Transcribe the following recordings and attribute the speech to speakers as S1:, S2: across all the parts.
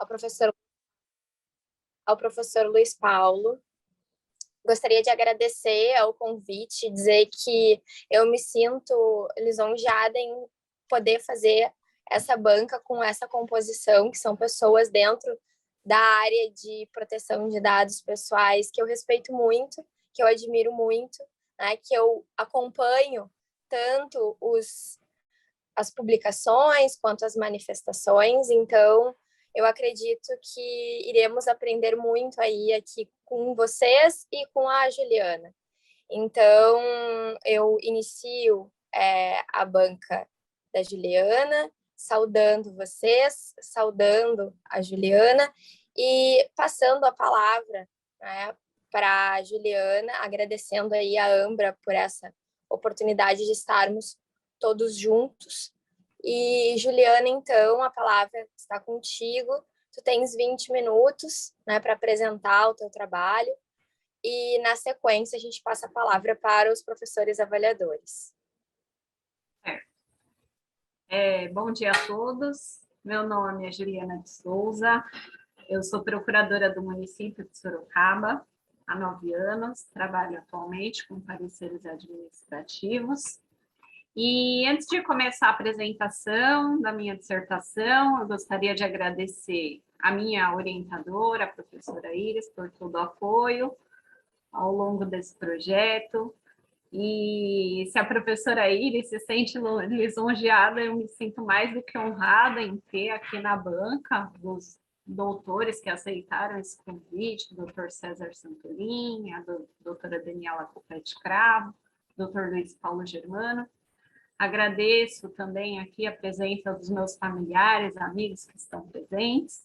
S1: ao professor Luiz Paulo. Gostaria de agradecer ao convite e dizer que eu me sinto lisonjeada em poder fazer essa banca com essa composição, que são pessoas dentro da área de proteção de dados pessoais, que eu respeito muito, que eu admiro muito, né, que eu acompanho tanto as publicações quanto as manifestações. Então, eu acredito que iremos aprender muito aí aqui com vocês e com a Juliana. Então, eu inicio a banca da Juliana, saudando vocês, saudando a Juliana e passando a palavra, né, para a Juliana, agradecendo aí a Ambra por essa oportunidade de estarmos todos juntos. E, Juliana, então, a palavra está contigo. Tu tens 20 minutos, né, para apresentar o teu trabalho e, na sequência, a gente passa a palavra para os professores avaliadores.
S2: Bom dia a todos. Meu nome é Juliana de Souza. Eu sou procuradora do município de Sorocaba há 9 anos. Trabalho atualmente com pareceres administrativos. E antes de começar a apresentação da minha dissertação, eu gostaria de agradecer a minha orientadora, a professora Iris, por todo o apoio ao longo desse projeto. E se a professora Iris se sente lisonjeada, eu me sinto mais do que honrada em ter aqui na banca os doutores que aceitaram esse convite, o doutor César Santorin, a doutora Daniela Copete Cravo, o doutor Luiz Paulo Germano. Agradeço também aqui a presença dos meus familiares, amigos que estão presentes.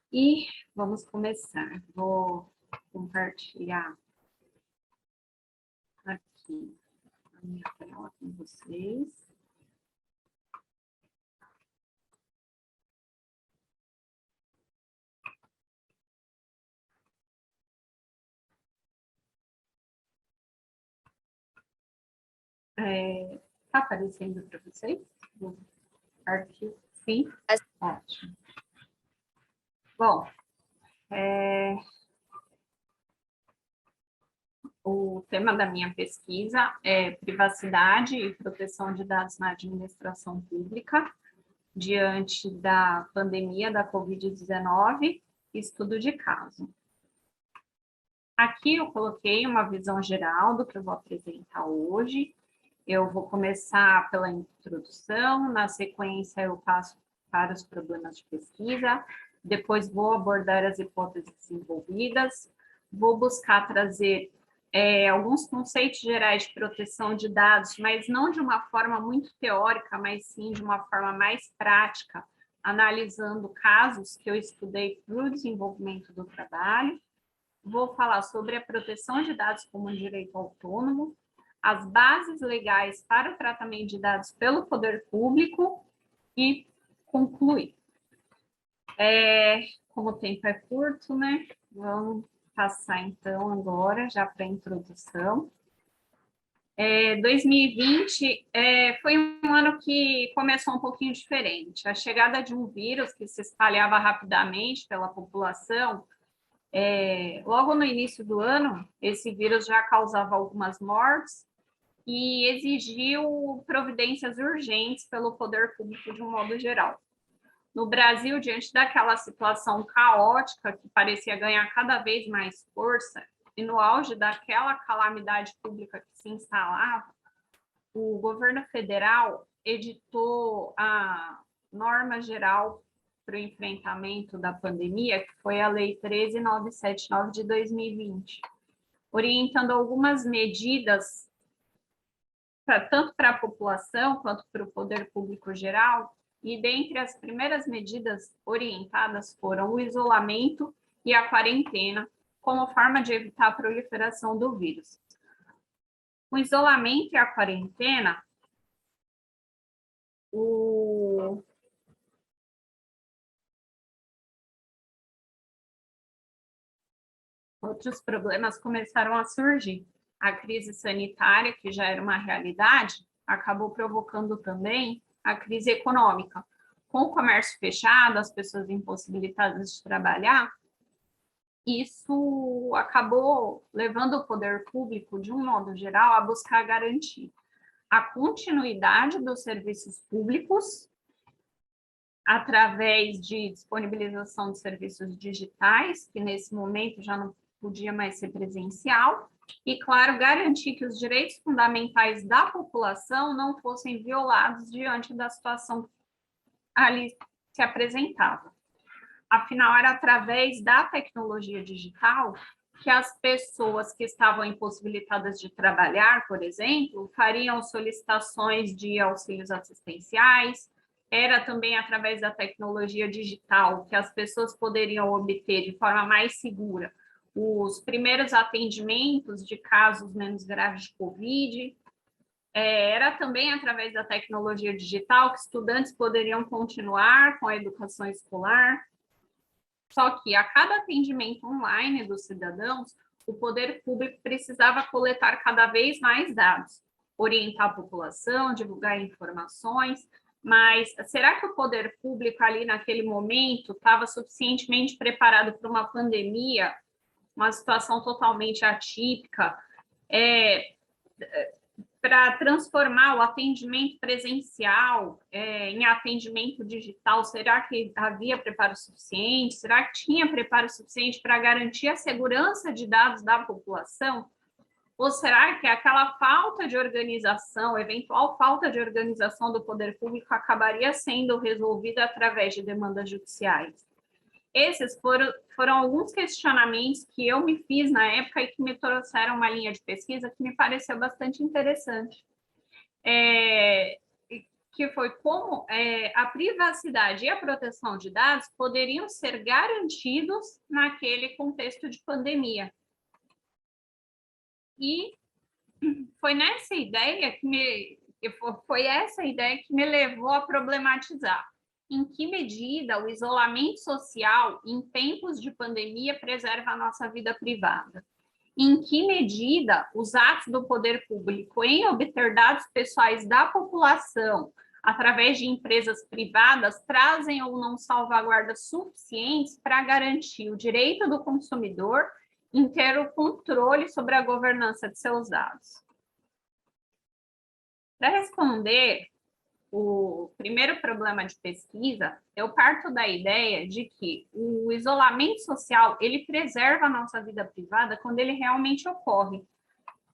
S2: E vamos começar. Vou compartilhar aqui a minha tela com vocês. Está aparecendo para vocês? Arquivo, sim? Ótimo. Bom, o tema da minha pesquisa é privacidade e proteção de dados na administração pública diante da pandemia da Covid-19, estudo de caso. Aqui eu coloquei uma visão geral do que eu vou apresentar hoje. Eu vou começar pela introdução, na sequência eu passo para os problemas de pesquisa, depois vou abordar as hipóteses desenvolvidas, vou buscar trazer alguns conceitos gerais de proteção de dados, mas não de uma forma muito teórica, mas sim de uma forma mais prática, analisando casos que eu estudei para o desenvolvimento do trabalho. Vou falar sobre a proteção de dados como um direito autônomo, as bases legais para o tratamento de dados pelo poder público e concluir. Como o tempo é curto, né? Vamos passar, então, agora, já para a introdução. 2020 foi um ano que começou um pouquinho diferente. A chegada de um vírus que se espalhava rapidamente pela população, logo no início do ano, esse vírus já causava algumas mortes e exigiu providências urgentes pelo poder público de um modo geral. No Brasil, diante daquela situação caótica que parecia ganhar cada vez mais força, e no auge daquela calamidade pública que se instalava, o governo federal editou a norma geral para o enfrentamento da pandemia, que foi a Lei 13.979 de 2020, orientando algumas medidas, tanto para a população quanto para o poder público geral. E dentre as primeiras medidas orientadas foram o isolamento e a quarentena, como forma de evitar a proliferação do vírus. O isolamento e a quarentena, outros problemas começaram a surgir. A crise sanitária, que já era uma realidade, acabou provocando também a crise econômica, com o comércio fechado, as pessoas impossibilitadas de trabalhar, isso acabou levando o poder público, de um modo geral, a buscar garantir a continuidade dos serviços públicos através de disponibilização de serviços digitais, que nesse momento já não podia mais ser presencial, e, claro, garantir que os direitos fundamentais da população não fossem violados diante da situação que ali se apresentava. Afinal, era através da tecnologia digital que as pessoas que estavam impossibilitadas de trabalhar, por exemplo, fariam solicitações de auxílios assistenciais. Era também através da tecnologia digital que as pessoas poderiam obter de forma mais segura os primeiros atendimentos de casos menos graves de Covid. Era também através da tecnologia digital que estudantes poderiam continuar com a educação escolar. Só que a cada atendimento online dos cidadãos, o poder público precisava coletar cada vez mais dados, orientar a população, divulgar informações, mas será que o poder público ali naquele momento estava suficientemente preparado para uma pandemia, uma situação totalmente atípica, para transformar o atendimento presencial em atendimento digital? Será que havia preparo suficiente? Será que tinha preparo suficiente para garantir a segurança de dados da população? Ou será que aquela falta de organização, eventual falta de organização do poder público, acabaria sendo resolvida através de demandas judiciais? Esses foram alguns questionamentos que eu me fiz na época e que me trouxeram uma linha de pesquisa que me pareceu bastante interessante, que foi como a privacidade e a proteção de dados poderiam ser garantidos naquele contexto de pandemia. E foi essa ideia que me levou a problematizar em que medida o isolamento social em tempos de pandemia preserva a nossa vida privada. Em que medida os atos do poder público em obter dados pessoais da população através de empresas privadas trazem ou não salvaguardas suficientes para garantir o direito do consumidor em ter o controle sobre a governança de seus dados. Para responder o primeiro problema de pesquisa, eu parto da ideia de que o isolamento social, ele preserva a nossa vida privada quando ele realmente ocorre.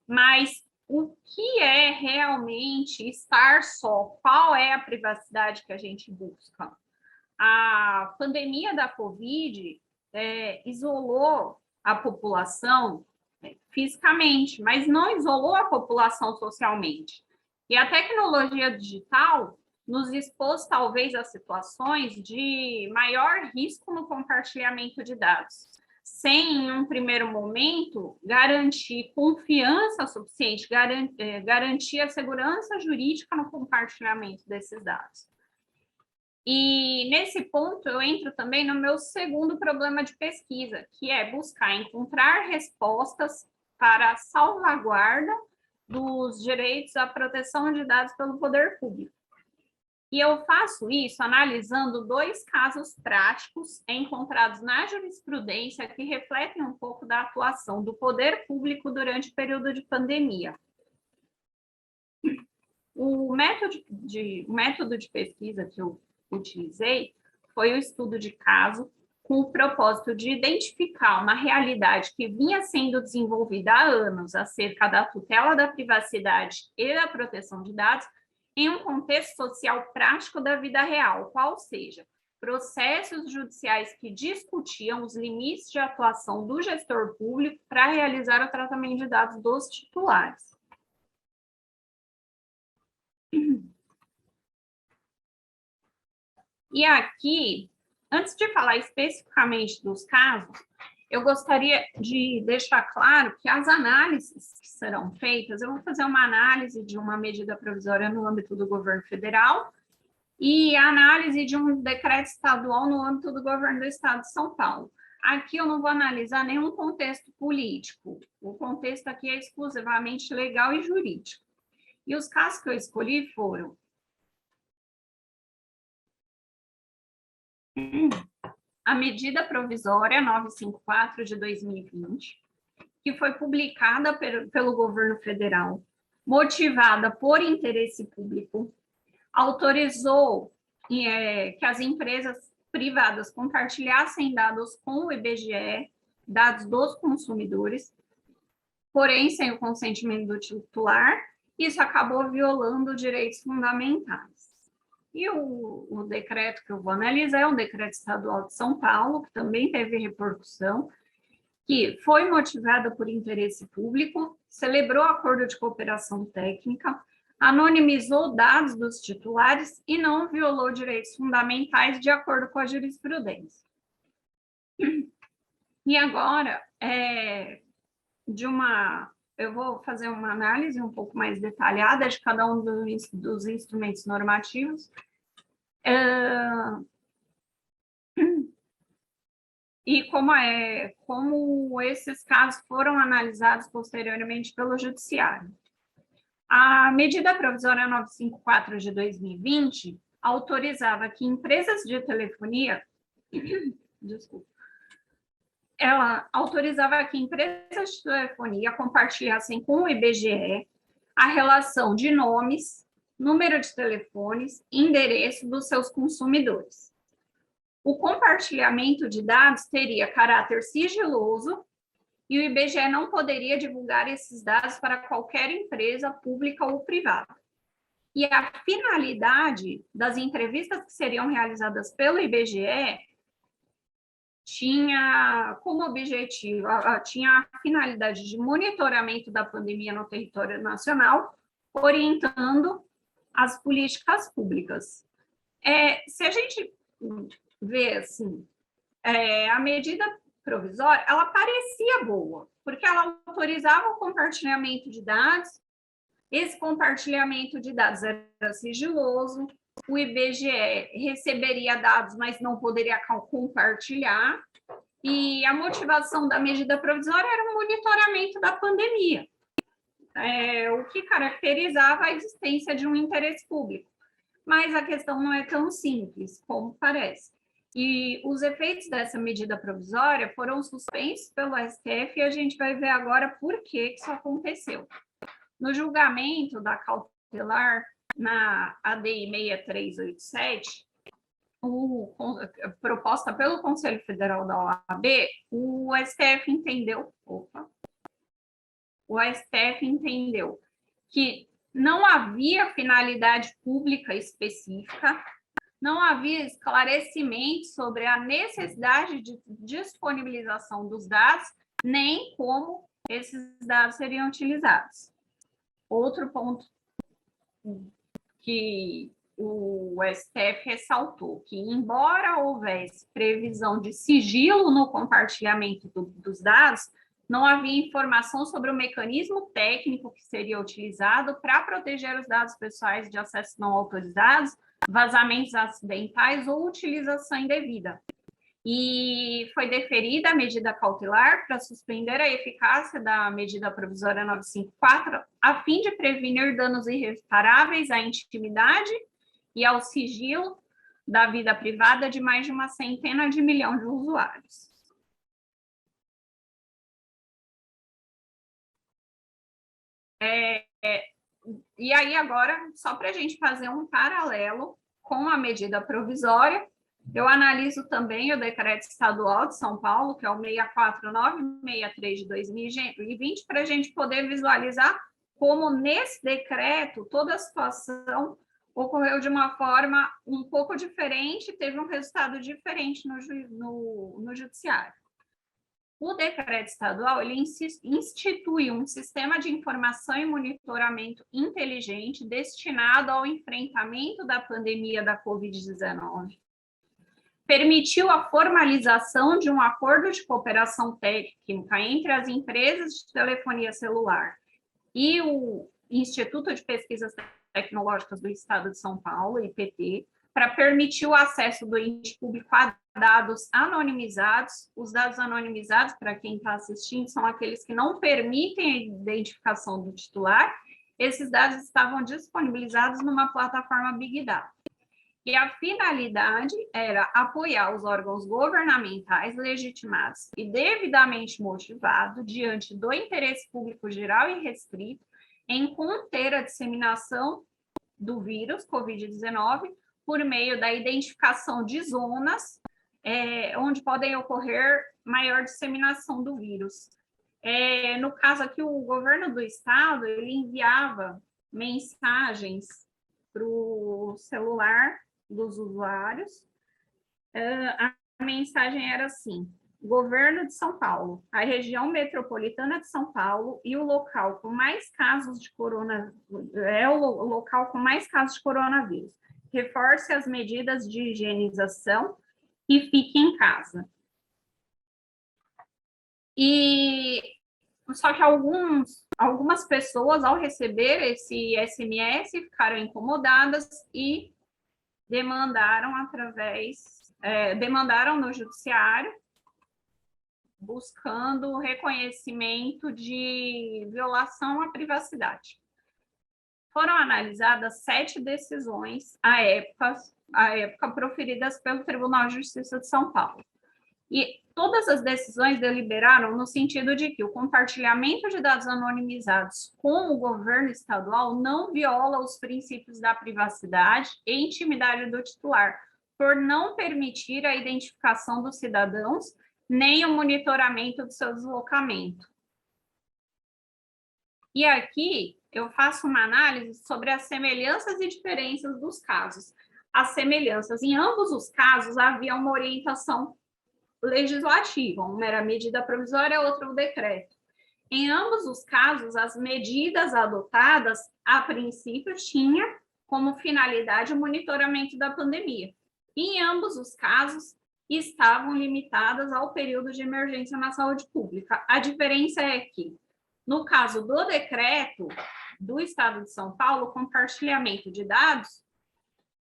S2: Mas o que é realmente estar só? Qual é a privacidade que a gente busca? A pandemia da Covid isolou a população fisicamente, mas não isolou a população socialmente. E a tecnologia digital nos expôs, talvez, a situações de maior risco no compartilhamento de dados, sem, em um primeiro momento, garantir confiança suficiente, garantir a segurança jurídica no compartilhamento desses dados. E, nesse ponto, eu entro também no meu segundo problema de pesquisa, que é buscar encontrar respostas para a salvaguarda dos direitos à proteção de dados pelo poder público. E eu faço isso analisando 2 casos práticos encontrados na jurisprudência que refletem um pouco da atuação do poder público durante o período de pandemia. O método de pesquisa que eu utilizei foi o estudo de caso com o propósito de identificar uma realidade que vinha sendo desenvolvida há anos acerca da tutela da privacidade e da proteção de dados em um contexto social prático da vida real, qual seja, processos judiciais que discutiam os limites de atuação do gestor público para realizar o tratamento de dados dos titulares. E aqui, antes de falar especificamente dos casos, eu gostaria de deixar claro que as análises que serão feitas, eu vou fazer uma análise de uma medida provisória no âmbito do governo federal e a análise de um decreto estadual no âmbito do governo do estado de São Paulo. Aqui eu não vou analisar nenhum contexto político, o contexto aqui é exclusivamente legal e jurídico. E os casos que eu escolhi foram a medida provisória 954 de 2020, que foi publicada pelo governo federal, motivada por interesse público, autorizou que as empresas privadas compartilhassem dados com o IBGE, dados dos consumidores, porém sem o consentimento do titular. Isso acabou violando direitos fundamentais. E o decreto que eu vou analisar é um decreto estadual de São Paulo, que também teve repercussão, que foi motivado por interesse público, celebrou acordo de cooperação técnica, anonimizou dados dos titulares e não violou direitos fundamentais de acordo com a jurisprudência. E agora, eu vou fazer uma análise um pouco mais detalhada de cada um dos instrumentos normativos. E como esses casos foram analisados posteriormente pelo Judiciário. A medida provisória 954 de 2020 autorizava que empresas de telefonia, ela autorizava que empresas de telefonia compartilhassem com o IBGE a relação de nomes, número de telefones e endereço dos seus consumidores. O compartilhamento de dados teria caráter sigiloso e o IBGE não poderia divulgar esses dados para qualquer empresa pública ou privada. E a finalidade das entrevistas que seriam realizadas pelo IBGE tinha como objetivo, tinha a finalidade de monitoramento da pandemia no território nacional, orientando as políticas públicas. Se a gente vê assim, a medida provisória, ela parecia boa, porque ela autorizava o compartilhamento de dados, esse compartilhamento de dados era sigiloso, o IBGE receberia dados, mas não poderia compartilhar, e a motivação da medida provisória era o monitoramento da pandemia, o que caracterizava a existência de um interesse público. Mas a questão não é tão simples como parece. E os efeitos dessa medida provisória foram suspensos pelo STF e a gente vai ver agora por que isso aconteceu. No julgamento da cautelar na ADI 6387, proposta pelo Conselho Federal da OAB, o STF entendeu que não havia finalidade pública específica, não havia esclarecimento sobre a necessidade de disponibilização dos dados, nem como esses dados seriam utilizados. Outro ponto que o STF ressaltou, que embora houvesse previsão de sigilo no compartilhamento dos dados, não havia informação sobre o mecanismo técnico que seria utilizado para proteger os dados pessoais de acesso não autorizados, vazamentos acidentais ou utilização indevida. E foi deferida a medida cautelar para suspender a eficácia da medida provisória 954, a fim de prevenir danos irreparáveis à intimidade e ao sigilo da vida privada de mais de 100 milhões de usuários. E aí, agora, só para a gente fazer um paralelo com a medida provisória, eu analiso também o decreto estadual de São Paulo, que é o 64963 de 2020, para a gente poder visualizar como nesse decreto toda a situação ocorreu de uma forma um pouco diferente, teve um resultado diferente no judiciário. O decreto estadual ele institui um sistema de informação e monitoramento inteligente destinado ao enfrentamento da pandemia da Covid-19. Permitiu a formalização de um acordo de cooperação técnica entre as empresas de telefonia celular e o Instituto de Pesquisas Tecnológicas do Estado de São Paulo, IPT, para permitir o acesso do ente público a dados anonimizados. Os dados anonimizados, para quem está assistindo, são aqueles que não permitem a identificação do titular. Esses dados estavam disponibilizados numa plataforma Big Data. E a finalidade era apoiar os órgãos governamentais legitimados e devidamente motivados diante do interesse público geral e restrito em conter a disseminação do vírus Covid-19 por meio da identificação de zonas onde podem ocorrer maior disseminação do vírus. No caso aqui, o governo do estado, ele enviava mensagens para o celular dos usuários. A mensagem era assim: Governo de São Paulo, a região metropolitana de São Paulo e o local com mais casos de coronavírus. Reforce as medidas de higienização e fique em casa. Só que algumas pessoas, ao receber esse SMS, ficaram incomodadas e demandaram no judiciário, buscando reconhecimento de violação à privacidade. Foram analisadas 7 decisões à época proferidas pelo Tribunal de Justiça de São Paulo. E todas as decisões deliberaram no sentido de que o compartilhamento de dados anonimizados com o governo estadual não viola os princípios da privacidade e intimidade do titular, por não permitir a identificação dos cidadãos nem o monitoramento do seu deslocamento. E aqui eu faço uma análise sobre as semelhanças e diferenças dos casos. As semelhanças, em ambos os casos, havia uma orientação legislativa, uma era medida provisória, outra o decreto. Em ambos os casos, as medidas adotadas, a princípio, tinham como finalidade o monitoramento da pandemia. E, em ambos os casos, estavam limitadas ao período de emergência na saúde pública. A diferença é que, no caso do decreto do Estado de São Paulo, compartilhamento de dados,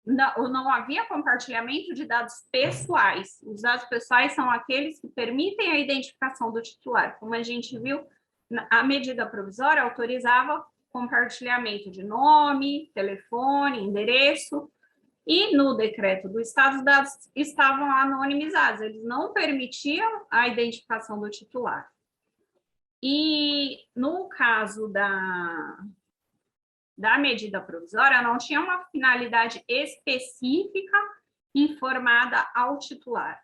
S2: não havia compartilhamento de dados pessoais. Os dados pessoais são aqueles que permitem a identificação do titular. Como a gente viu, a medida provisória autorizava compartilhamento de nome, telefone, endereço, e no decreto do Estado, os dados estavam anonimizados, eles não permitiam a identificação do titular. E no caso da medida provisória, não tinha uma finalidade específica informada ao titular.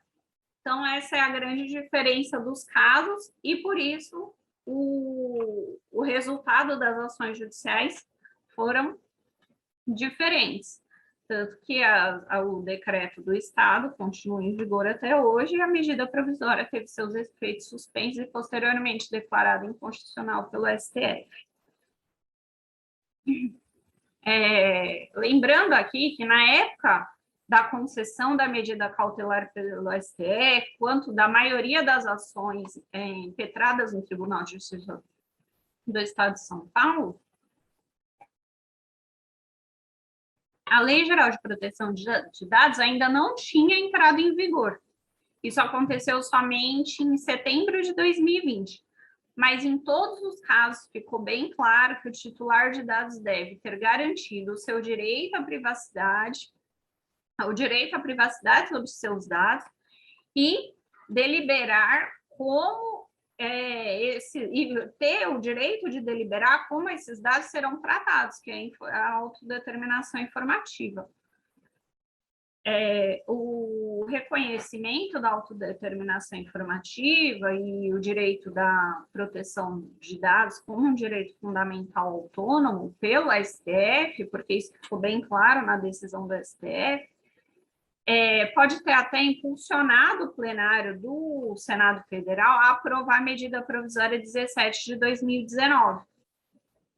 S2: Então, essa é a grande diferença dos casos e, por isso, o resultado das ações judiciais foram diferentes. Tanto que o decreto do Estado continua em vigor até hoje e a medida provisória teve seus efeitos suspensos e posteriormente declarada inconstitucional pelo STF. Lembrando aqui que na época da concessão da medida cautelar pelo STF, quanto da maioria das ações impetradas no Tribunal de Justiça do Estado de São Paulo, a Lei Geral de Proteção de Dados ainda não tinha entrado em vigor. Isso aconteceu somente em setembro de 2020. Mas em todos os casos ficou bem claro que o titular de dados deve ter garantido o seu direito à privacidade, sobre seus dados e deliberar e ter o direito de deliberar como esses dados serão tratados, que é a autodeterminação informativa. O reconhecimento da autodeterminação informativa e o direito da proteção de dados como um direito fundamental autônomo pelo STF, porque isso ficou bem claro na decisão do STF, pode ter até impulsionado o plenário do Senado Federal a aprovar a medida provisória 17 de 2019.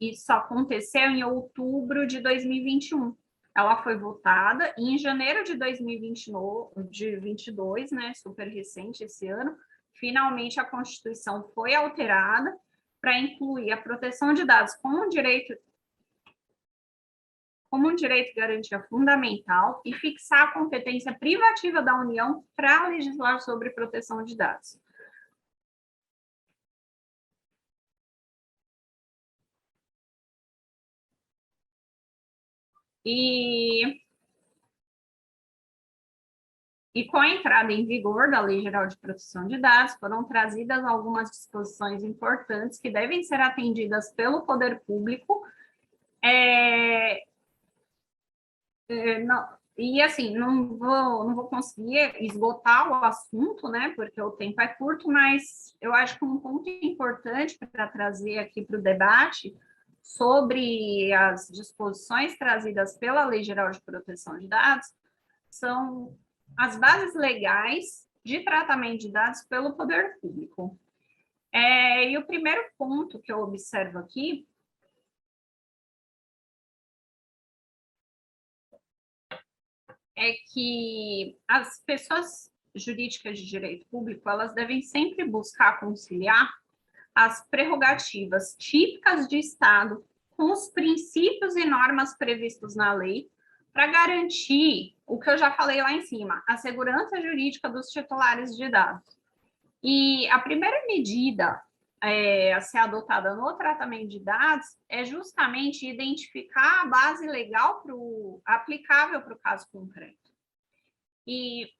S2: Isso aconteceu em outubro de 2021. Ela foi votada e em janeiro de 2022, né, super recente esse ano, finalmente a Constituição foi alterada para incluir a proteção de dados como um direito de garantia fundamental e fixar a competência privativa da União para legislar sobre proteção de dados. E E com a entrada em vigor da Lei Geral de Proteção de Dados, foram trazidas algumas disposições importantes que devem ser atendidas pelo poder público. E assim, não vou conseguir esgotar o assunto, né? Porque o tempo é curto, mas eu acho que um ponto importante para trazer aqui para o debate sobre as disposições trazidas pela Lei Geral de Proteção de Dados são as bases legais de tratamento de dados pelo poder público. E o primeiro ponto que eu observo aqui é que as pessoas jurídicas de direito público, elas devem sempre buscar conciliar as prerrogativas típicas de Estado com os princípios e normas previstos na lei para garantir o que eu já falei lá em cima, a segurança jurídica dos titulares de dados. E a primeira medida a ser adotada no tratamento de dados é justamente identificar a base legal aplicável para o caso concreto. E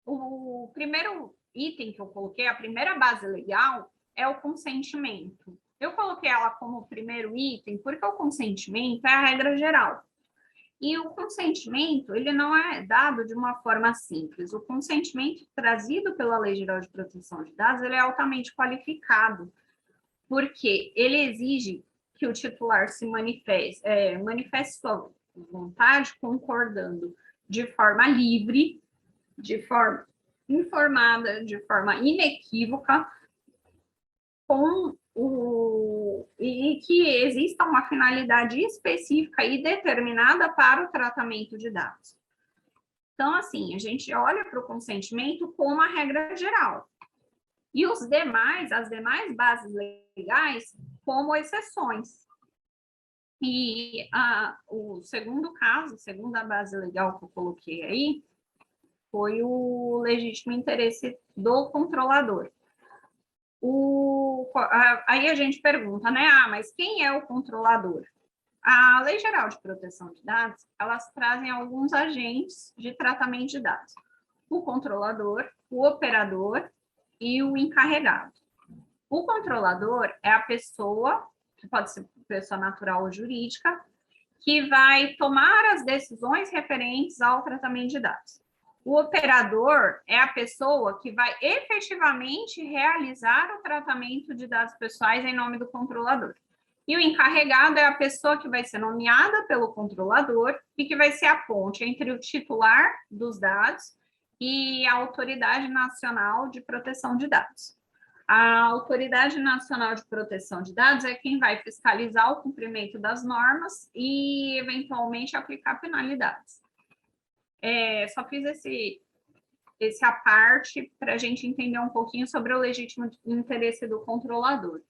S2: o primeiro item que eu coloquei, a primeira base legal, é o consentimento. Eu coloquei ela como primeiro item porque o consentimento é a regra geral. E o consentimento, ele não é dado de uma forma simples. O consentimento trazido pela Lei Geral de Proteção de Dados, ele é altamente qualificado, porque ele exige que o titular se manifeste sua vontade concordando de forma livre, de forma informada, de forma inequívoca, e que exista uma finalidade específica e determinada para o tratamento de dados. Então, assim, a gente olha para o consentimento como a regra geral. E as demais bases legais, como exceções. E o segundo caso, a segunda base legal que eu coloquei aí, foi o legítimo interesse do controlador. Aí a gente pergunta, né? Mas quem é o controlador? A Lei Geral de Proteção de Dados, elas trazem alguns agentes de tratamento de dados. O controlador, o operador e o encarregado. O controlador é a pessoa, que pode ser pessoa natural ou jurídica, que vai tomar as decisões referentes ao tratamento de dados. O operador é a pessoa que vai efetivamente realizar o tratamento de dados pessoais em nome do controlador. E o encarregado é a pessoa que vai ser nomeada pelo controlador e que vai ser a ponte entre o titular dos dados e a Autoridade Nacional de Proteção de Dados. A Autoridade Nacional de Proteção de Dados é quem vai fiscalizar o cumprimento das normas e, eventualmente, aplicar penalidades. Só fiz esse à parte para a gente entender um pouquinho sobre o legítimo interesse do controlador.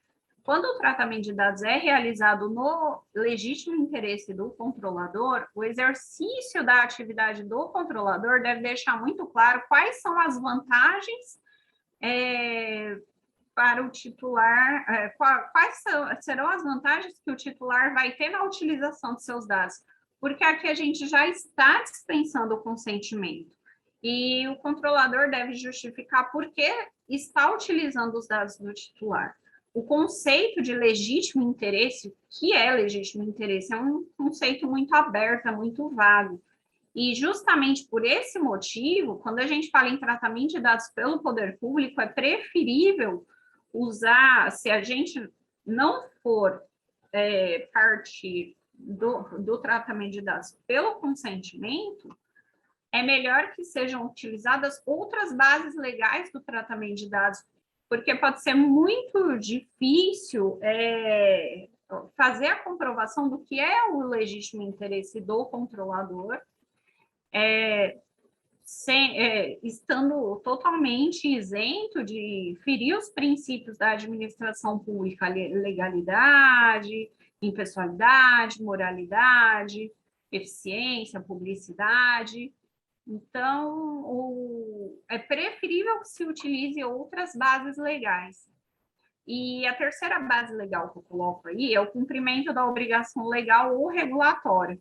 S2: Quando o tratamento de dados é realizado no legítimo interesse do controlador, o exercício da atividade do controlador deve deixar muito claro quais são as vantagens para o titular, quais serão as vantagens que o titular vai ter na utilização de seus dados, porque aqui a gente já está dispensando o consentimento. E o controlador deve justificar por que está utilizando os dados do titular. O conceito de legítimo interesse, que é legítimo interesse, é um conceito muito aberto, é muito vago. E justamente por esse motivo, quando a gente fala em tratamento de dados pelo poder público, é preferível usar, se a gente não for parte do tratamento de dados pelo consentimento, é melhor que sejam utilizadas outras bases legais do tratamento de dados, porque pode ser muito difícil fazer a comprovação do que é o legítimo interesse do controlador, estando totalmente isento de ferir os princípios da administração pública, legalidade, impessoalidade, moralidade, eficiência, publicidade. Então, é preferível que se utilize outras bases legais. E a terceira base legal que eu coloco aí é o cumprimento da obrigação legal ou regulatória.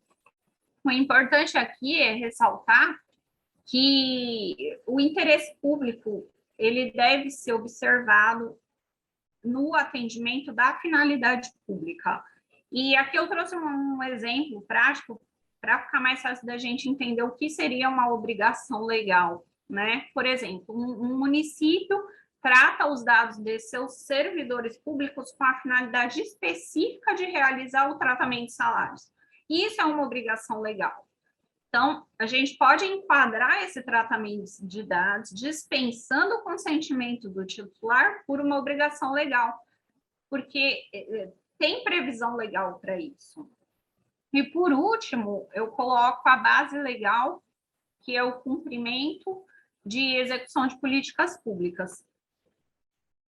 S2: O importante aqui é ressaltar que o interesse público ele deve ser observado no atendimento da finalidade pública. E aqui eu trouxe um exemplo prático para ficar mais fácil da gente entender o que seria uma obrigação legal, né? Por exemplo, um município trata os dados de seus servidores públicos com a finalidade específica de realizar o tratamento de salários. Isso é uma obrigação legal. Então, a gente pode enquadrar esse tratamento de dados dispensando o consentimento do titular por uma obrigação legal, porque tem previsão legal para isso. E, por último, eu coloco a base legal, que é o cumprimento de execução de políticas públicas.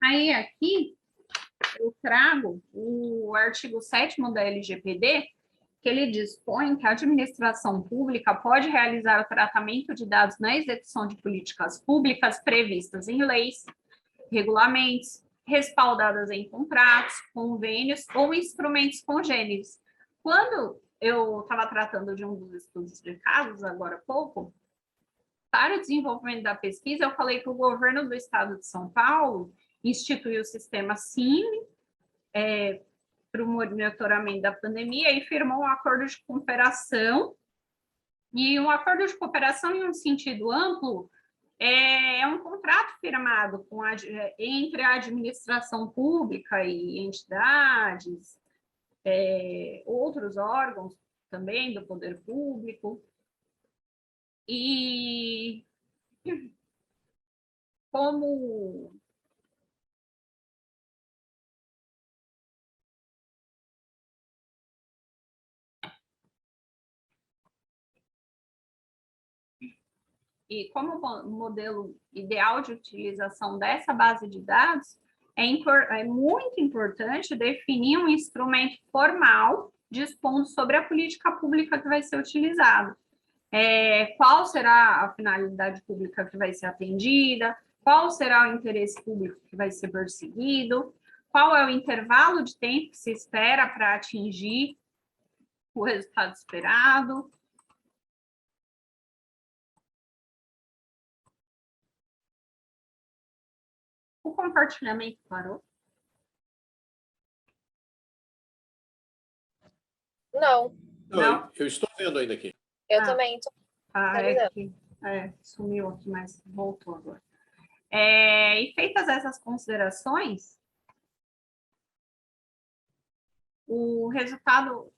S2: Aí, aqui, eu trago o artigo 7º da LGPD, que ele dispõe que a administração pública pode realizar o tratamento de dados na execução de políticas públicas previstas em leis, regulamentos, respaldadas em contratos, convênios ou instrumentos congêneres. Quando eu estava tratando de um dos estudos de casos, agora há pouco, para o desenvolvimento da pesquisa, eu falei que o governo do estado de São Paulo instituiu o sistema CIMI, para o monitoramento da pandemia e firmou um acordo de cooperação. E um acordo de cooperação, em um sentido amplo, é um contrato firmado entre a administração pública e entidades, outros órgãos também do poder público. E como modelo ideal de utilização dessa base de dados, é muito importante definir um instrumento formal dispondo sobre a política pública que vai ser utilizada. Qual será a finalidade pública que vai ser atendida, qual será o interesse público que vai ser perseguido, qual é o intervalo de tempo que se espera para atingir o resultado esperado. O compartilhamento parou?
S1: Não.
S2: Não?
S3: Eu estou vendo ainda aqui.
S1: Eu também estou.
S2: Sumiu aqui, mas voltou agora. E feitas essas considerações, o resultado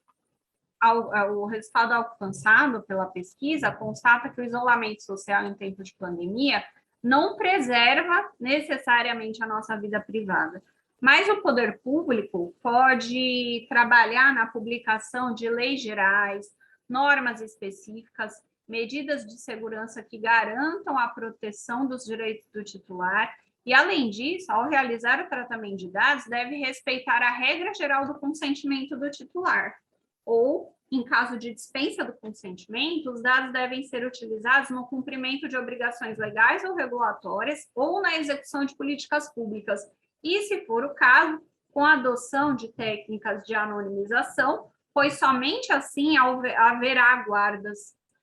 S2: alcançado pela pesquisa constata que o isolamento social em tempo de pandemia não preserva necessariamente a nossa vida privada, mas o poder público pode trabalhar na publicação de leis gerais, normas específicas, medidas de segurança que garantam a proteção dos direitos do titular e, além disso, ao realizar o tratamento de dados, deve respeitar a regra geral do consentimento do titular. Ou, em caso de dispensa do consentimento, os dados devem ser utilizados no cumprimento de obrigações legais ou regulatórias ou na execução de políticas públicas. E, se for o caso, com a adoção de técnicas de anonimização, pois somente assim haverá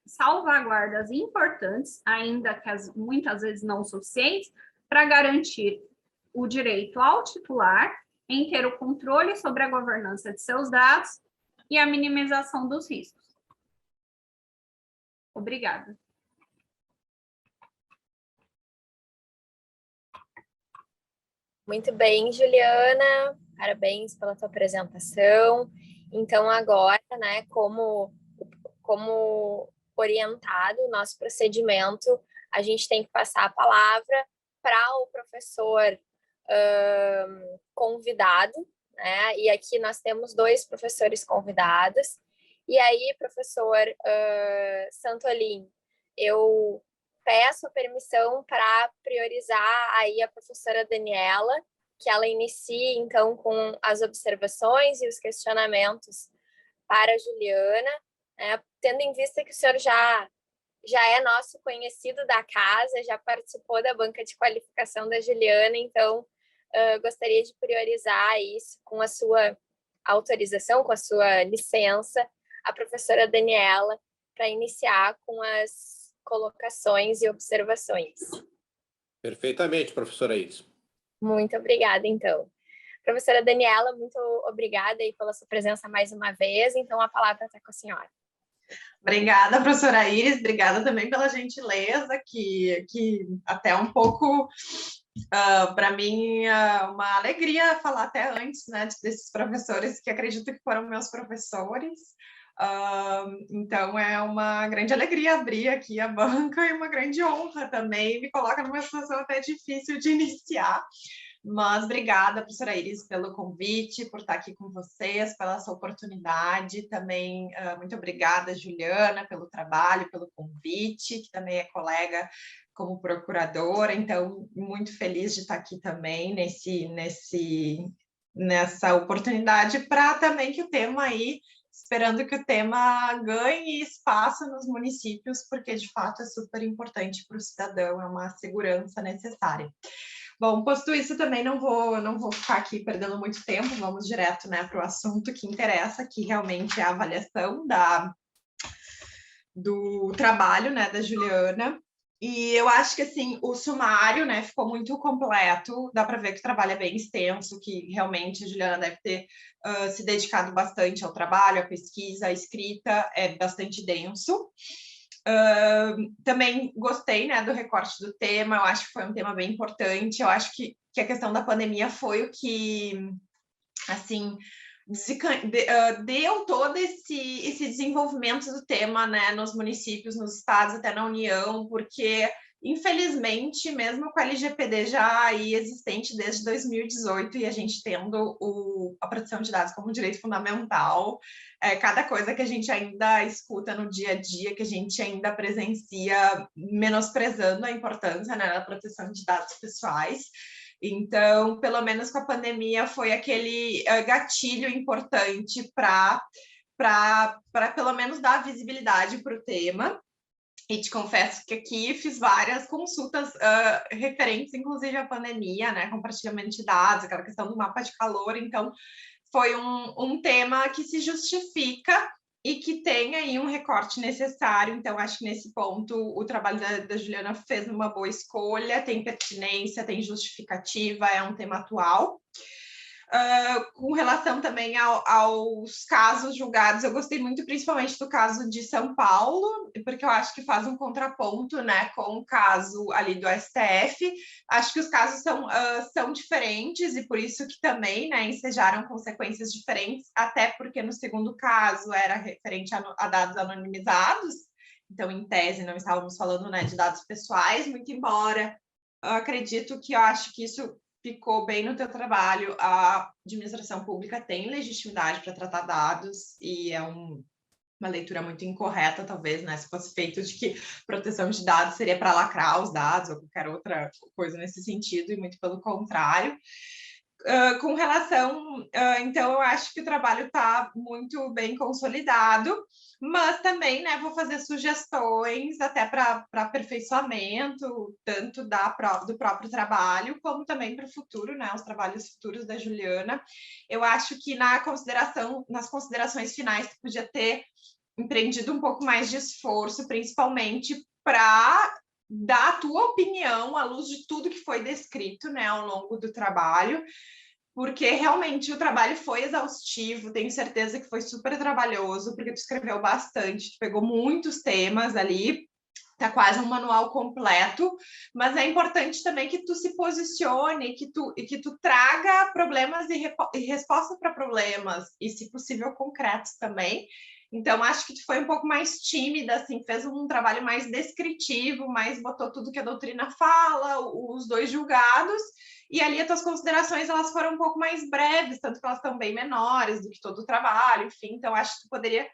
S2: salvaguardas importantes, ainda que muitas vezes não suficientes, para garantir o direito ao titular em ter o controle sobre a governança de seus dados e a minimização dos riscos. Obrigada.
S1: Muito bem, Juliana. Parabéns pela tua apresentação. Então, agora, né, como orientado o nosso procedimento, a gente tem que passar a palavra para o professor convidado, né? E aqui nós temos 2 professores convidados. E aí, professor Santolin, eu peço permissão para priorizar aí a professora Daniela, que ela inicie, então, com as observações e os questionamentos para a Juliana, né? Tendo em vista que o senhor já é nosso conhecido da casa, já participou da banca de qualificação da Juliana, então gostaria de priorizar isso com a sua autorização, com a sua licença, a professora Daniela, para iniciar com as colocações e observações.
S3: Perfeitamente, professora Iris.
S1: Muito obrigada, então. Professora Daniela, muito obrigada aí pela sua presença mais uma vez. Então, a palavra está com a senhora.
S4: Obrigada, professora Iris. Obrigada também pela gentileza, que até um pouco, para mim, uma alegria falar até antes, né, desses professores que acredito que foram meus professores. Então, é uma grande alegria abrir aqui a banca e uma grande honra também. Me coloca numa situação até difícil de iniciar. Mas obrigada, professora Iris, pelo convite, por estar aqui com vocês, pela essa oportunidade. Também muito obrigada, Juliana, pelo trabalho, pelo convite, que também é colega como procuradora. Então, muito feliz de estar aqui também nessa oportunidade, para também que o tema aí, esperando que o tema ganhe espaço nos municípios, porque de fato é super importante para o cidadão, é uma segurança necessária. Bom, posto isso, também não vou ficar aqui perdendo muito tempo, vamos direto, né, para o assunto que interessa, que realmente é a avaliação do trabalho, né, da Juliana. E eu acho que, assim, o sumário, né, ficou muito completo, dá para ver que o trabalho é bem extenso, que realmente a Juliana deve ter se dedicado bastante ao trabalho, à pesquisa, à escrita, é bastante denso. Também gostei, né, do recorte do tema, eu acho que foi um tema bem importante, eu acho que a questão da pandemia foi o que, assim, deu todo esse desenvolvimento do tema, né, nos municípios, nos estados, até na União, porque, infelizmente, mesmo com a LGPD já aí existente desde 2018 e a gente tendo a proteção de dados como um direito fundamental, cada coisa que a gente ainda escuta no dia a dia, que a gente ainda presencia, menosprezando a importância, né, da proteção de dados pessoais. Então, pelo menos com a pandemia, foi aquele gatilho importante para pelo menos dar visibilidade para o tema. E te confesso que aqui fiz várias consultas referentes, inclusive, à pandemia, né? Compartilhamento de dados, aquela questão do mapa de calor. Então, foi um tema que se justifica e que tem aí um recorte necessário. Então, acho que nesse ponto o trabalho da Juliana fez uma boa escolha, tem pertinência, tem justificativa, é um tema atual. Com relação também aos casos julgados, eu gostei muito, principalmente do caso de São Paulo, porque eu acho que faz um contraponto, né, com o caso ali do STF. Acho que os casos são diferentes e por isso que também, né, ensejaram consequências diferentes, até porque no segundo caso era referente a dados anonimizados, então, em tese, não estávamos falando, né, de dados pessoais, muito embora eu acredito que eu acho que isso ficou bem no teu trabalho. A administração pública tem legitimidade para tratar dados e é uma leitura muito incorreta, talvez, né, se fosse feito de que proteção de dados seria para lacrar os dados ou qualquer outra coisa nesse sentido, e muito pelo contrário. Com relação, então, eu acho que o trabalho está muito bem consolidado, mas também, né, vou fazer sugestões até para aperfeiçoamento, tanto do próprio trabalho, como também para o futuro, né, os trabalhos futuros da Juliana. Eu acho que nas considerações finais, tu podia ter empreendido um pouco mais de esforço, principalmente para dar a tua opinião à luz de tudo que foi descrito, né, ao longo do trabalho, porque realmente o trabalho foi exaustivo, tenho certeza que foi super trabalhoso, porque tu escreveu bastante, tu pegou muitos temas ali, tá quase um manual completo, mas é importante também que tu se posicione, que tu traga problemas e respostas para problemas, e se possível concretos também. Então, acho que tu foi um pouco mais tímida, assim, fez um trabalho mais descritivo, mais botou tudo que a doutrina fala, os dois julgados, e ali as tuas considerações, elas foram um pouco mais breves, tanto que elas estão bem menores do que todo o trabalho, enfim. Então, acho que tu poderia,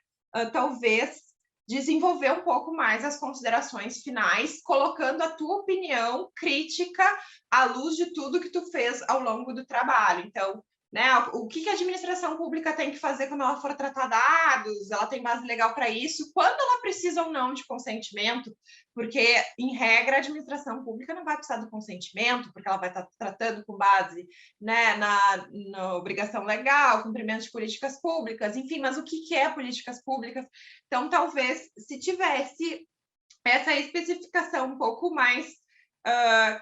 S4: talvez, desenvolver um pouco mais as considerações finais, colocando a tua opinião crítica à luz de tudo que tu fez ao longo do trabalho. Então, né, o que a administração pública tem que fazer quando ela for tratar dados, ela tem base legal para isso, quando ela precisa ou não de consentimento, porque, em regra, a administração pública não vai precisar do consentimento, porque ela vai estar tratando com base, né, na obrigação legal, cumprimento de políticas públicas, enfim, mas o que é políticas públicas? Então, talvez, se tivesse essa especificação um pouco mais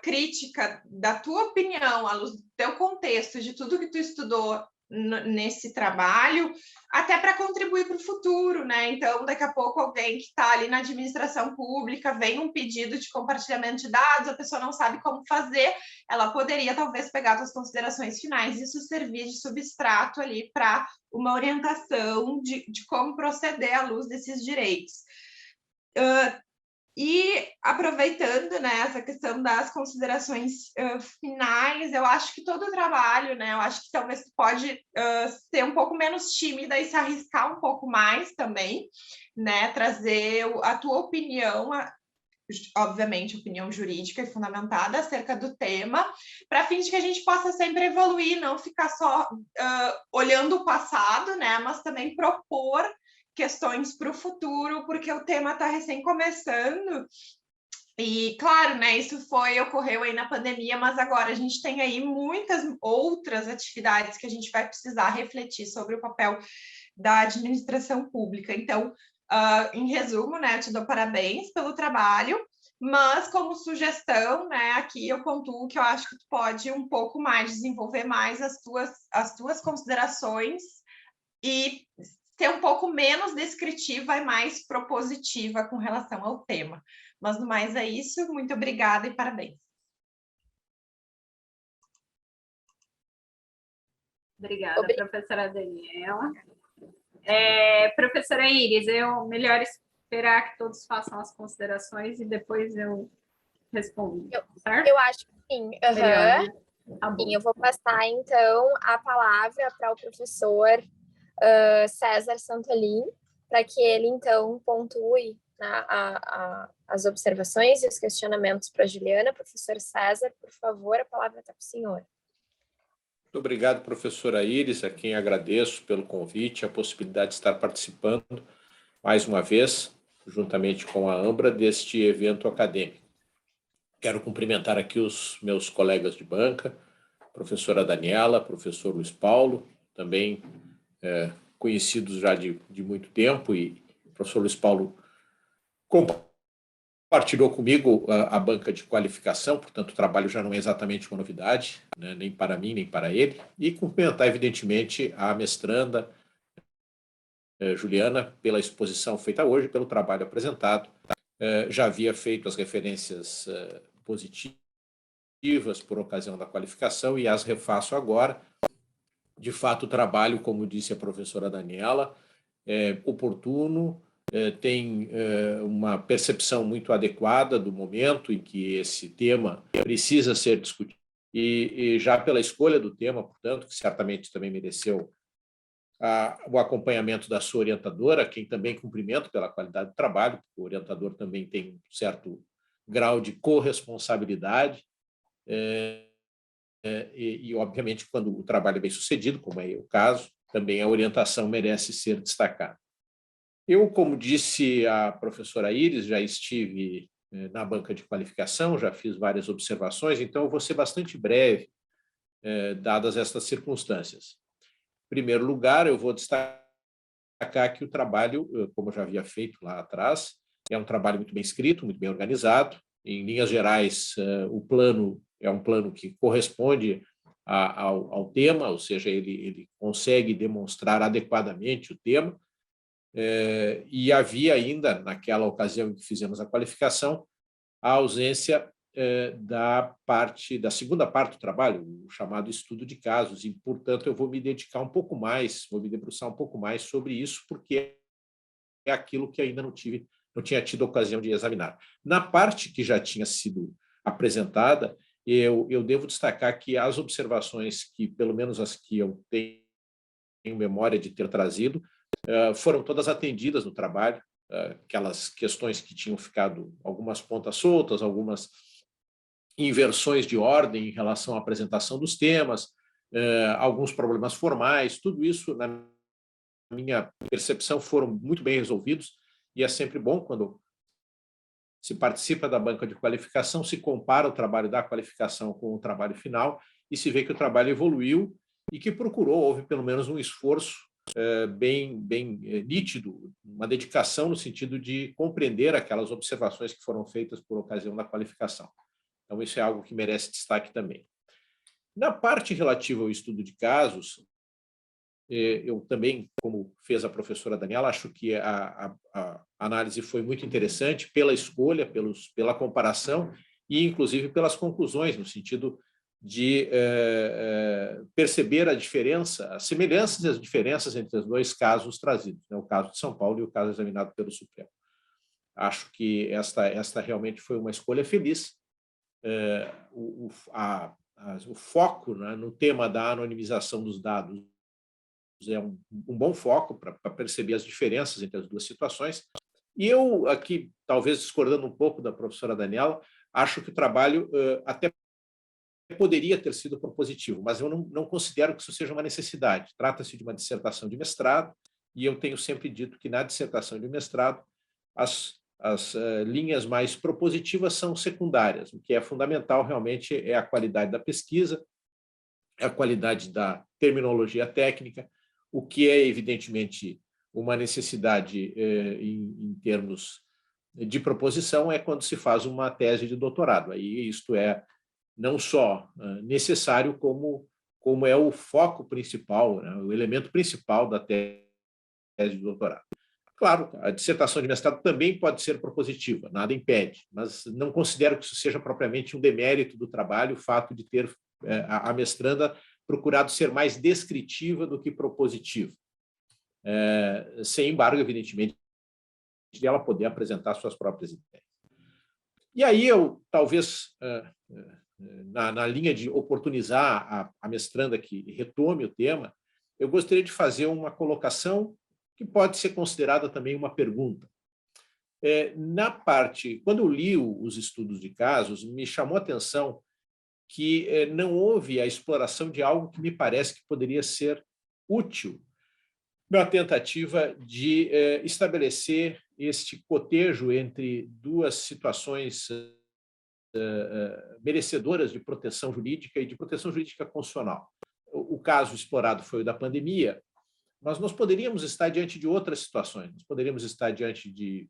S4: crítica da tua opinião, à luz do teu contexto, de tudo que tu estudou nesse trabalho, até para contribuir para o futuro, né? Então, daqui a pouco alguém que está ali na administração pública vem um pedido de compartilhamento de dados, a pessoa não sabe como fazer, ela poderia talvez pegar suas considerações finais e isso servir de substrato ali para uma orientação de como proceder à luz desses direitos. E aproveitando, né, essa questão das considerações finais, eu acho que todo o trabalho, né, eu acho que talvez tu pode ser um pouco menos tímida e se arriscar um pouco mais também, né, trazer a tua opinião, obviamente opinião jurídica e fundamentada acerca do tema, para fim de que a gente possa sempre evoluir, não ficar só olhando o passado, né, mas também propor questões para o futuro, porque o tema está recém começando. E, claro, né, isso ocorreu aí na pandemia, mas agora a gente tem aí muitas outras atividades que a gente vai precisar refletir sobre o papel da administração pública. Então, em resumo, né, eu te dou parabéns pelo trabalho, mas como sugestão, né, aqui eu pontuo que eu acho que tu pode um pouco mais desenvolver mais as tuas considerações e ser um pouco menos descritiva e mais propositiva com relação ao tema. Mas, no mais, é isso. Muito obrigada e parabéns.
S2: Obrigada, professora Daniela. Professora Iris, melhor esperar que todos façam as considerações e depois eu respondo, certo?
S1: Eu acho que sim.
S2: Melhor, né? Tá bom.
S1: Sim, eu vou passar, então, a palavra para o professor César Santolin, para que ele, então, pontue, né, as observações e os questionamentos para a Juliana. Professor César, por favor, a palavra está para o senhor.
S3: Muito obrigado, professora Iris, a quem agradeço pelo convite, a possibilidade de estar participando mais uma vez, juntamente com a Ambra, deste evento acadêmico. Quero cumprimentar aqui os meus colegas de banca, professora Daniela, professor Luiz Paulo, também conhecidos já de muito tempo, e o professor Luiz Paulo compartilhou comigo a banca de qualificação, portanto o trabalho já não é exatamente uma novidade, né, nem para mim, nem para ele, e cumprimentar evidentemente a mestranda Juliana pela exposição feita hoje, pelo trabalho apresentado. Já havia feito as referências positivas por ocasião da qualificação e as refaço agora. De fato, o trabalho, como disse a professora Daniela, é oportuno, tem uma percepção muito adequada do momento em que esse tema precisa ser discutido. E já pela escolha do tema, portanto, que certamente também mereceu o acompanhamento da sua orientadora, quem também cumprimento pela qualidade do trabalho, porque o orientador também tem um certo grau de corresponsabilidade, e, obviamente, quando o trabalho é bem sucedido, como é o caso, também a orientação merece ser destacada. Eu, como disse a professora Iris, já estive na banca de qualificação, já fiz várias observações, então eu vou ser bastante breve, dadas estas circunstâncias. Em primeiro lugar, eu vou destacar que o trabalho, como eu já havia feito lá atrás, é um trabalho muito bem escrito, muito bem organizado. Em linhas gerais, o plano é um plano que corresponde ao tema, ou seja, ele consegue demonstrar adequadamente o tema. E havia ainda, naquela ocasião em que fizemos a qualificação, a ausência da segunda parte do trabalho, o chamado estudo de casos, e, portanto, eu vou me dedicar um pouco mais, vou me debruçar um pouco mais sobre isso, porque é aquilo que ainda não tinha tido ocasião de examinar. Na parte que já tinha sido apresentada, eu devo destacar que as observações que, pelo menos as que eu tenho memória de ter trazido, foram todas atendidas no trabalho, aquelas questões que tinham ficado algumas pontas soltas, algumas inversões de ordem em relação à apresentação dos temas, alguns problemas formais, tudo isso, na minha percepção, foram muito bem resolvidos, e é sempre bom quando se participa da banca de qualificação, se compara o trabalho da qualificação com o trabalho final e se vê que o trabalho evoluiu e que houve pelo menos um esforço bem nítido, uma dedicação no sentido de compreender aquelas observações que foram feitas por ocasião da qualificação. Então, isso é algo que merece destaque também. Na parte relativa ao estudo de casos, eu também, como fez a professora Daniela, acho que a análise foi muito interessante pela escolha, pela comparação e, inclusive, pelas conclusões, no sentido de perceber a diferença, as semelhanças e as diferenças entre os dois casos trazidos, né? O caso de São Paulo e o caso examinado pelo Supremo. Acho que esta realmente foi uma escolha feliz. O foco, né, no tema da anonimização dos dados é um bom foco para perceber as diferenças entre as duas situações. E eu, aqui, talvez discordando um pouco da professora Daniela, acho que o trabalho até poderia ter sido propositivo, mas eu não considero que isso seja uma necessidade. Trata-se de uma dissertação de mestrado, e eu tenho sempre dito que na dissertação de mestrado as linhas mais propositivas são secundárias. O que é fundamental realmente é a qualidade da pesquisa, a qualidade da terminologia técnica, o que é, evidentemente, uma necessidade em termos de proposição é quando se faz uma tese de doutorado. Aí isto é não só necessário, como é o foco principal, né, o elemento principal da tese de doutorado. Claro, a dissertação de mestrado também pode ser propositiva, nada impede, mas não considero que isso seja propriamente um demérito do trabalho, o fato de ter a mestranda procurado ser mais descritiva do que propositiva. Sem embargo, evidentemente, de ela poder apresentar suas próprias ideias. E aí eu, talvez, na linha de oportunizar a mestranda que retome o tema, eu gostaria de fazer uma colocação que pode ser considerada também uma pergunta. Na parte, quando eu li os estudos de casos, me chamou a atenção que não houve a exploração de algo que me parece que poderia ser útil na tentativa de estabelecer este cotejo entre duas situações merecedoras de proteção jurídica e de proteção jurídica constitucional. O caso explorado foi o da pandemia, mas nós poderíamos estar diante de outras situações. Nós poderíamos estar diante de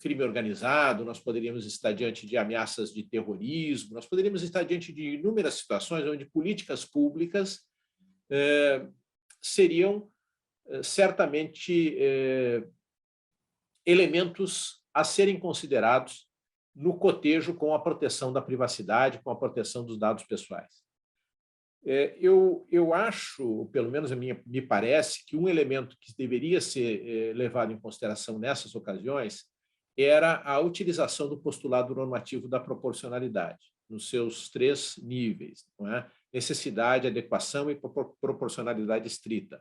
S3: crime organizado, nós poderíamos estar diante de ameaças de terrorismo, nós poderíamos estar diante de inúmeras situações onde políticas públicas seriam certamente elementos a serem considerados no cotejo com a proteção da privacidade, com a proteção dos dados pessoais. Eu acho, pelo menos me parece, que um elemento que deveria ser levado em consideração nessas ocasiões era a utilização do postulado normativo da proporcionalidade, nos seus 3 níveis, não é? Necessidade, adequação e proporcionalidade estrita.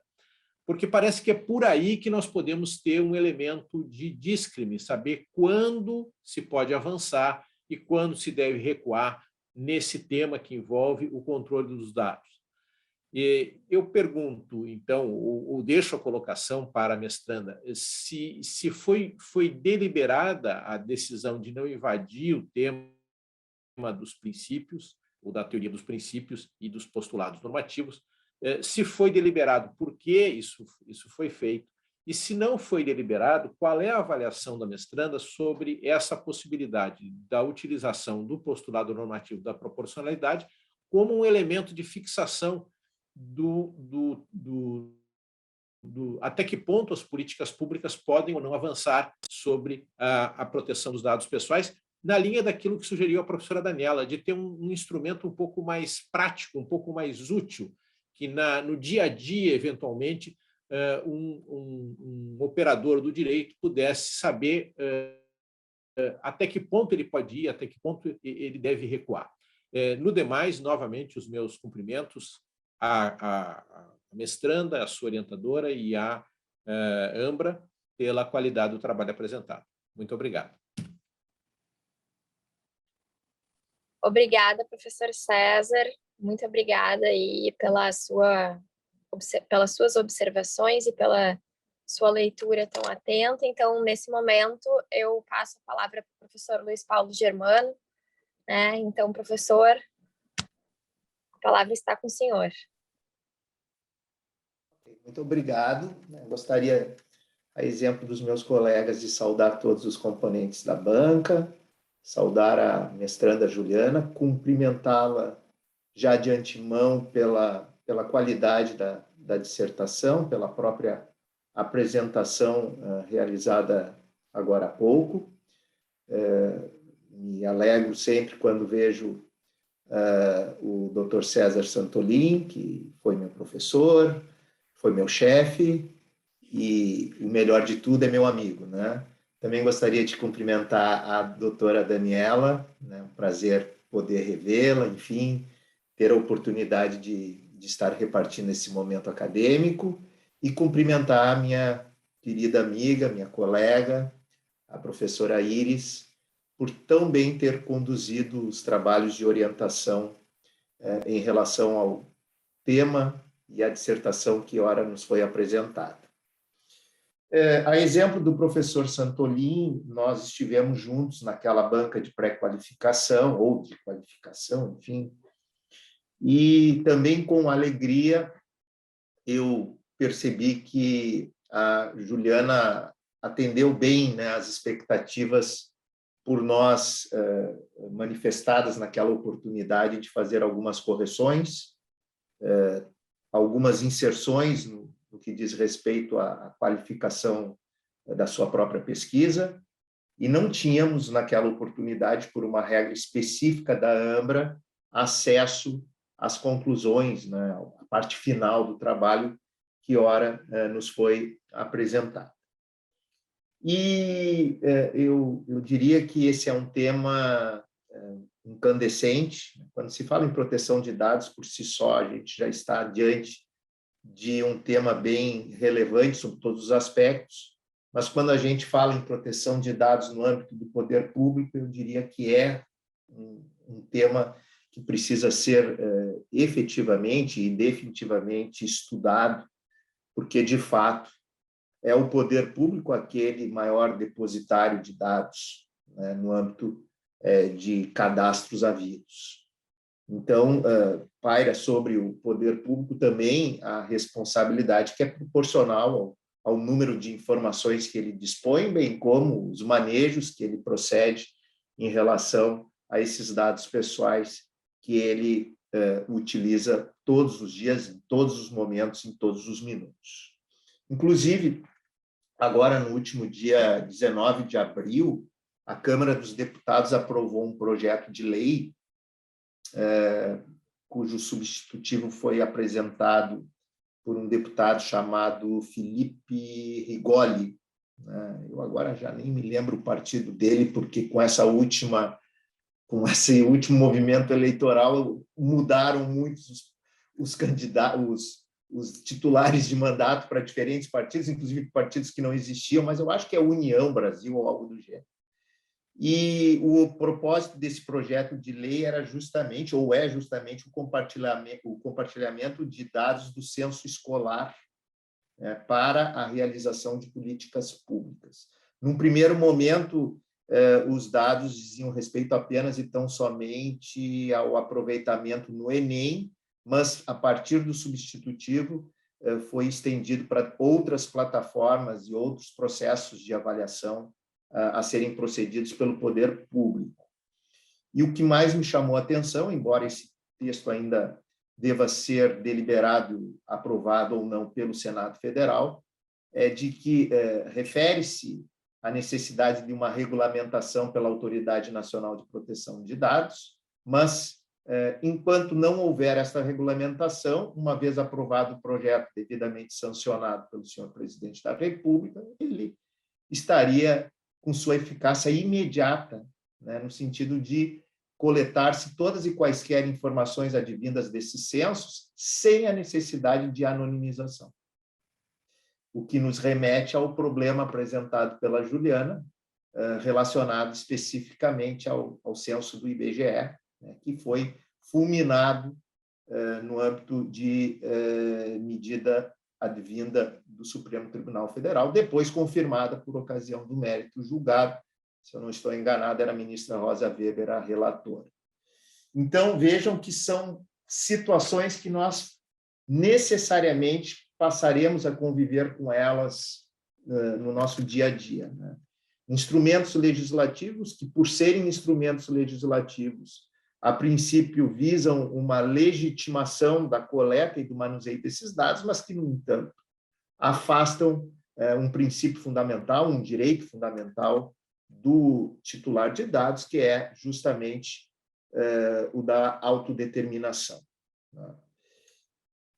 S3: Porque parece que é por aí que nós podemos ter um elemento de díscrime, saber quando se pode avançar e quando se deve recuar nesse tema que envolve o controle dos dados. E eu pergunto, então, ou deixo a colocação para a mestranda, se foi deliberada a decisão de não invadir o tema dos princípios, ou da teoria dos princípios e dos postulados normativos, se foi deliberado, por que isso foi feito, e se não foi deliberado, qual é a avaliação da mestranda sobre essa possibilidade da utilização do postulado normativo da proporcionalidade como um elemento de fixação até que ponto as políticas públicas podem ou não avançar sobre a proteção dos dados pessoais, na linha daquilo que sugeriu a professora Daniela, de ter um instrumento um pouco mais prático, um pouco mais útil, que no dia a dia, eventualmente, um operador do direito pudesse saber até que ponto ele pode ir, até que ponto ele deve recuar. No demais, novamente, os meus cumprimentos à mestranda, à sua orientadora e à Ambra pela qualidade do trabalho apresentado. Muito obrigado.
S1: Obrigada, professor César. Muito obrigada aí pelas suas observações e pela sua leitura tão atenta. Então, nesse momento, eu passo a palavra para o professor Luiz Paulo Germano, né? Então, professor, a palavra está com o senhor.
S5: Muito obrigado. Gostaria, a exemplo dos meus colegas, de saudar todos os componentes da banca, saudar a mestranda Juliana, cumprimentá-la já de antemão pela qualidade da dissertação, pela própria apresentação realizada agora há pouco. Me alegro sempre quando vejo o Dr. César Santolin, que foi meu professor, foi meu chefe e, o melhor de tudo, é meu amigo, né? Também gostaria de cumprimentar a doutora Daniela, né? Um prazer poder revê-la, enfim, ter a oportunidade de estar repartindo esse momento acadêmico e cumprimentar a minha querida amiga, minha colega, a professora Iris, por tão bem ter conduzido os trabalhos de orientação em relação ao tema e à dissertação que ora nos foi apresentada. A exemplo do professor Santolin, nós estivemos juntos naquela banca de pré-qualificação, ou de qualificação, enfim, e também com alegria eu percebi que a Juliana atendeu bem, né, as expectativas por nós manifestadas naquela oportunidade de fazer algumas correções, algumas inserções no que diz respeito à qualificação da sua própria pesquisa, e não tínhamos, naquela oportunidade, por uma regra específica da AMBRA, acesso às conclusões, né, à parte final do trabalho que ora nos foi apresentado. E eu diria que esse é um tema incandescente. Quando se fala em proteção de dados, por si só, a gente já está diante de um tema bem relevante sobre todos os aspectos, mas quando a gente fala em proteção de dados no âmbito do poder público, eu diria que é um tema que precisa ser efetivamente e definitivamente estudado, porque, de fato, é o poder público aquele maior depositário de dados, né, no âmbito de cadastros havidos. Então, paira sobre o poder público também a responsabilidade que é proporcional ao número de informações que ele dispõe, bem como os manejos que ele procede em relação a esses dados pessoais que ele utiliza todos os dias, em todos os momentos, em todos os minutos. Inclusive, agora, no último dia 19 de abril, a Câmara dos Deputados aprovou um projeto de lei cujo substitutivo foi apresentado por um deputado chamado Felipe Rigoli, né? Eu agora já nem me lembro o partido dele, porque com esse último movimento eleitoral mudaram muitos os candidatos, os titulares de mandato para diferentes partidos, inclusive partidos que não existiam, mas eu acho que é União Brasil ou algo do gênero. E o propósito desse projeto de lei era justamente, ou é justamente, o compartilhamento de dados do censo escolar para a realização de políticas públicas. Num primeiro momento, os dados diziam respeito apenas e tão somente ao aproveitamento no Enem, mas, a partir do substitutivo, foi estendido para outras plataformas e outros processos de avaliação a serem procedidos pelo poder público. E o que mais me chamou a atenção, embora esse texto ainda deva ser deliberado, aprovado ou não pelo Senado Federal, é de que refere-se à necessidade de uma regulamentação pela Autoridade Nacional de Proteção de Dados, mas, enquanto não houver essa regulamentação, uma vez aprovado o projeto devidamente sancionado pelo senhor presidente da República, ele estaria com sua eficácia imediata, né, no sentido de coletar-se todas e quaisquer informações advindas desses censos sem a necessidade de anonimização. O que nos remete ao problema apresentado pela Juliana, relacionado especificamente ao censo do IBGE, né, que foi fulminado no âmbito de medida advinda do Supremo Tribunal Federal, depois confirmada por ocasião do mérito julgado. Se eu não estou enganado, era a ministra Rosa Weber a relatora. Então, vejam que são situações que nós necessariamente passaremos a conviver com elas no nosso dia a dia, né? Instrumentos legislativos que, por serem instrumentos legislativos, a princípio visam uma legitimação da coleta e do manuseio desses dados, mas que, no entanto, afastam um princípio fundamental, um direito fundamental do titular de dados, que é justamente o da autodeterminação.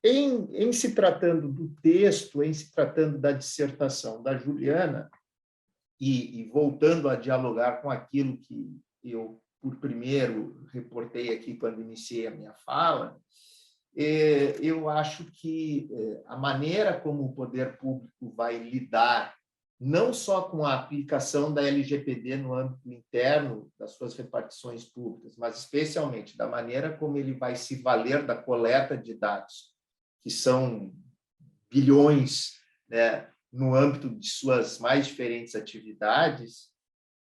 S5: Em se tratando do texto, em se tratando da dissertação da Juliana, e voltando a dialogar com aquilo que eu, por primeiro, reportei aqui quando iniciei a minha fala, eu acho que a maneira como o poder público vai lidar não só com a aplicação da LGPD no âmbito interno das suas repartições públicas, mas especialmente da maneira como ele vai se valer da coleta de dados, que são bilhões, né, no âmbito de suas mais diferentes atividades,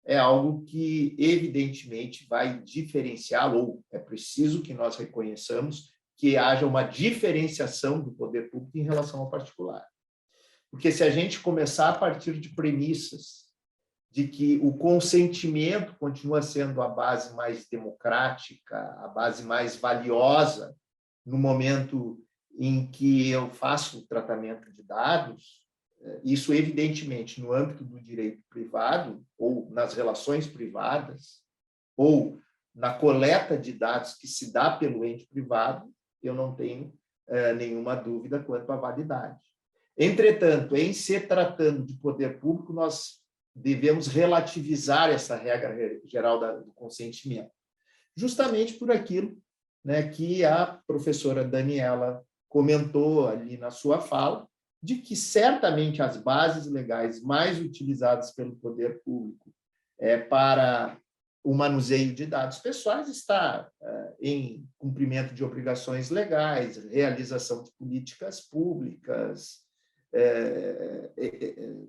S5: é algo que, evidentemente, vai diferenciar, ou é preciso que nós reconheçamos que haja uma diferenciação do poder público em relação ao particular. Porque se a gente começar a partir de premissas de que o consentimento continua sendo a base mais democrática, a base mais valiosa no momento em que eu faço o tratamento de dados, isso, evidentemente, no âmbito do direito privado, ou nas relações privadas, ou na coleta de dados que se dá pelo ente privado, eu não tenho nenhuma dúvida quanto à validade. Entretanto, em se tratando de poder público, nós devemos relativizar essa regra geral do consentimento, justamente por aquilo, né, que a professora Daniela comentou ali na sua fala, de que certamente as bases legais mais utilizadas pelo poder público para o manuseio de dados pessoais está em cumprimento de obrigações legais, realização de políticas públicas,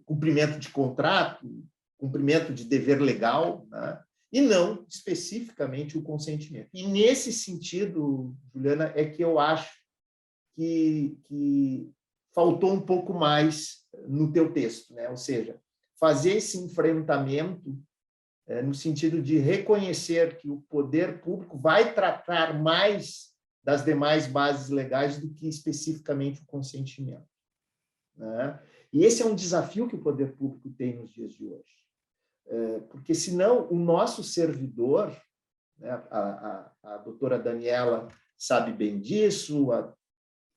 S5: cumprimento de contrato, cumprimento de dever legal, né? E não especificamente o consentimento. E nesse sentido, Juliana, é que eu acho que faltou um pouco mais no teu texto, né? Ou seja, fazer esse enfrentamento no sentido de reconhecer que o poder público vai tratar mais das demais bases legais do que especificamente o consentimento, né? E esse é um desafio que o poder público tem nos dias de hoje, porque senão o nosso servidor, né, a doutora Daniela sabe bem disso,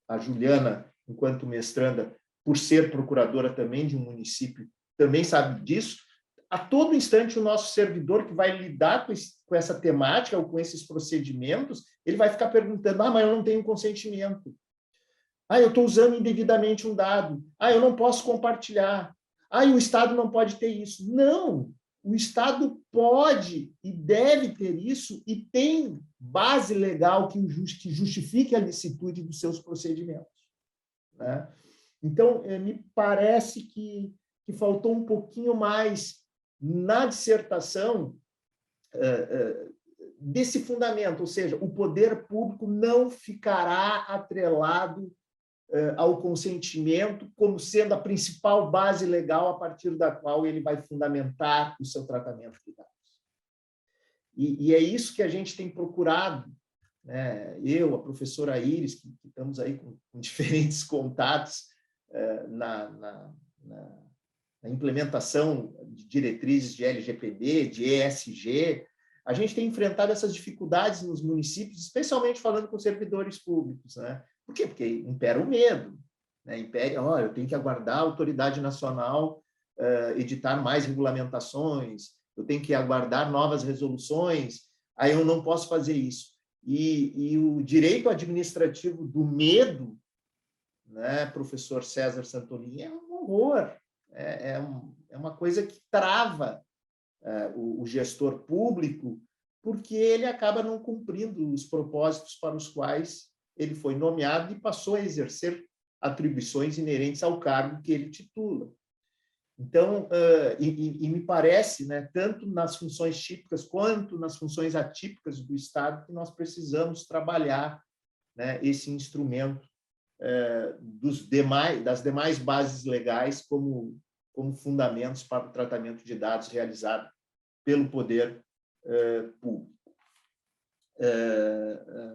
S5: a Juliana, enquanto mestranda, por ser procuradora também de um município, também sabe disso. A todo instante, o nosso servidor que vai lidar com essa temática ou com esses procedimentos, ele vai ficar perguntando: mas eu não tenho consentimento. Eu estou usando indevidamente um dado. Eu não posso compartilhar. E o Estado não pode ter isso. Não! O Estado pode e deve ter isso e tem base legal que justifique a licitude dos seus procedimentos, né? Então, me parece que faltou um pouquinho mais na dissertação desse fundamento, ou seja, o poder público não ficará atrelado ao consentimento como sendo a principal base legal a partir da qual ele vai fundamentar o seu tratamento de dados. E é isso que a gente tem procurado, né? Eu, a professora Iris, que estamos aí com diferentes contatos na implementação de diretrizes de LGPD, de ESG, a gente tem enfrentado essas dificuldades nos municípios, especialmente falando com servidores públicos, né? Por quê? Porque impera o medo, né? Impera, eu tenho que aguardar a autoridade nacional editar mais regulamentações, eu tenho que aguardar novas resoluções, aí eu não posso fazer isso. E o direito administrativo do medo, né, professor César Santolin, é um horror, é uma coisa que trava o gestor público, porque ele acaba não cumprindo os propósitos para os quais ele foi nomeado e passou a exercer atribuições inerentes ao cargo que ele titula. Então, me parece, né, tanto nas funções típicas quanto nas funções atípicas do Estado, que nós precisamos trabalhar, né, esse instrumento das demais bases legais como fundamentos para o tratamento de dados realizado pelo poder público.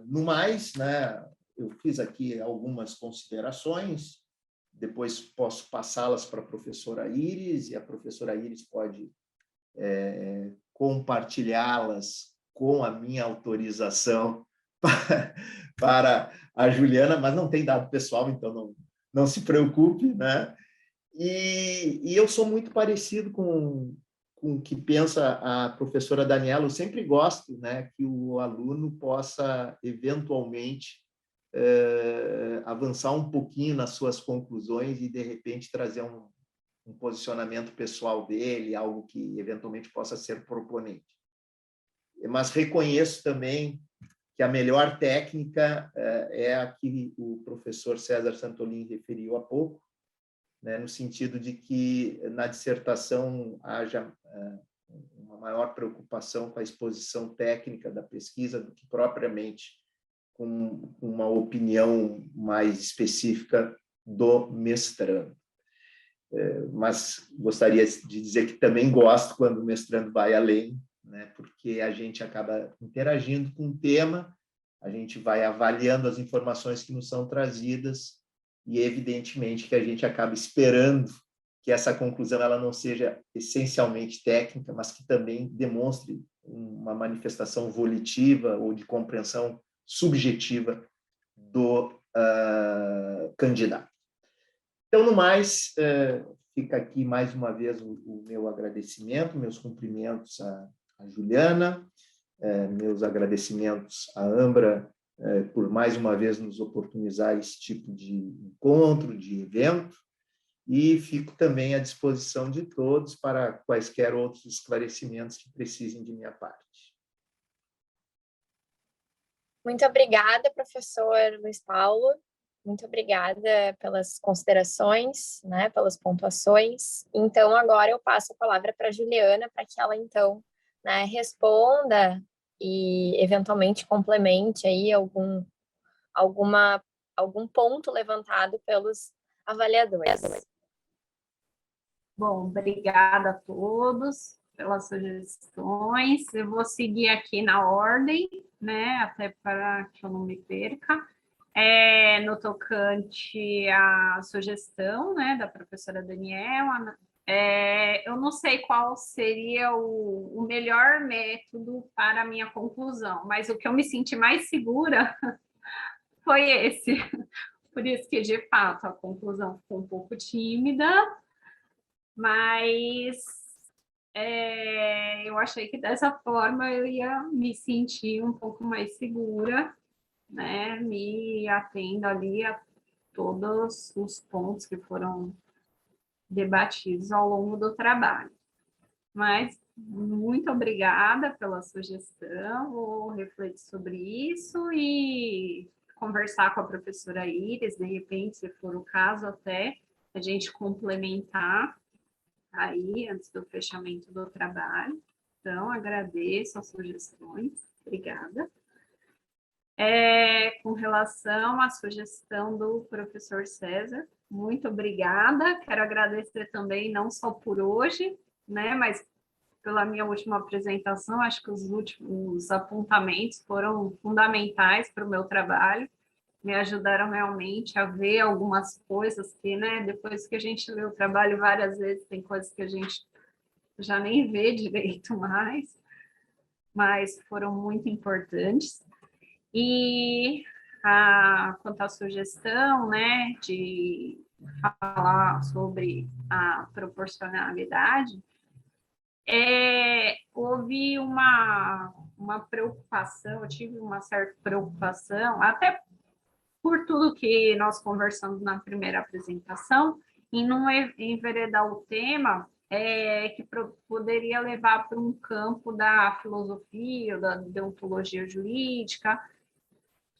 S5: No mais, né, eu fiz aqui algumas considerações, depois posso passá-las para a professora Iris, e a professora Iris pode compartilhá-las com a minha autorização para a Juliana, mas não tem dado pessoal, então não se preocupe, né? E eu sou muito parecido com o que pensa a professora Daniela. Eu sempre gosto, né, que o aluno possa, eventualmente, avançar um pouquinho nas suas conclusões e, de repente, trazer um posicionamento pessoal dele, algo que, eventualmente, possa ser proponente. Mas reconheço também que a melhor técnica é a que o professor César Santolin referiu há pouco, né, no sentido de que na dissertação haja uma maior preocupação com a exposição técnica da pesquisa do que propriamente com uma opinião mais específica do mestrando. Mas gostaria de dizer que também gosto quando o mestrando vai além, né, porque a gente acaba interagindo com o tema, a gente vai avaliando as informações que nos são trazidas e, evidentemente, que a gente acaba esperando que essa conclusão ela não seja essencialmente técnica, mas que também demonstre uma manifestação volitiva ou de compreensão subjetiva do candidato. Então, no mais, fica aqui mais uma vez o meu agradecimento, meus cumprimentos à Juliana, meus agradecimentos à Ambra por mais uma vez nos oportunizar esse tipo de encontro, de evento, e fico também à disposição de todos para quaisquer outros esclarecimentos que precisem de minha parte.
S1: Muito obrigada, professor Luiz Paulo. Muito obrigada pelas considerações, né, pelas pontuações. Então, agora eu passo a palavra para a Juliana, para que ela, então, né, responda e, eventualmente, complemente aí algum ponto levantado pelos avaliadores.
S2: Bom, obrigada a todos pelas sugestões. Eu vou seguir aqui na ordem, né, até para que eu não me perca. No tocante à sugestão, né, da professora Daniela, eu não sei qual seria o melhor método para a minha conclusão, mas o que eu me senti mais segura foi esse. Por isso que, de fato, a conclusão ficou um pouco tímida, mas eu achei que dessa forma eu ia me sentir um pouco mais segura, né, me atendo ali a todos os pontos que foram debatidos ao longo do trabalho. Mas muito obrigada pela sugestão, vou refletir sobre isso e conversar com a professora Iris, de repente, se for o caso, até a gente complementar aí antes do fechamento do trabalho. Então, agradeço as sugestões, obrigada. Com relação à sugestão do professor César, muito obrigada. Quero agradecer também, não só por hoje, né, mas pela minha última apresentação. Acho que os últimos apontamentos foram fundamentais para o meu trabalho, me ajudaram realmente a ver algumas coisas que, né, depois que a gente lê o trabalho várias vezes, tem coisas que a gente já nem vê direito mais, mas foram muito importantes. E quanto à sugestão, né, de falar sobre a proporcionalidade, houve uma preocupação, eu tive uma certa preocupação, até por tudo que nós conversamos na primeira apresentação, em não enveredar o tema que poderia levar para um campo da filosofia, ou da deontologia jurídica,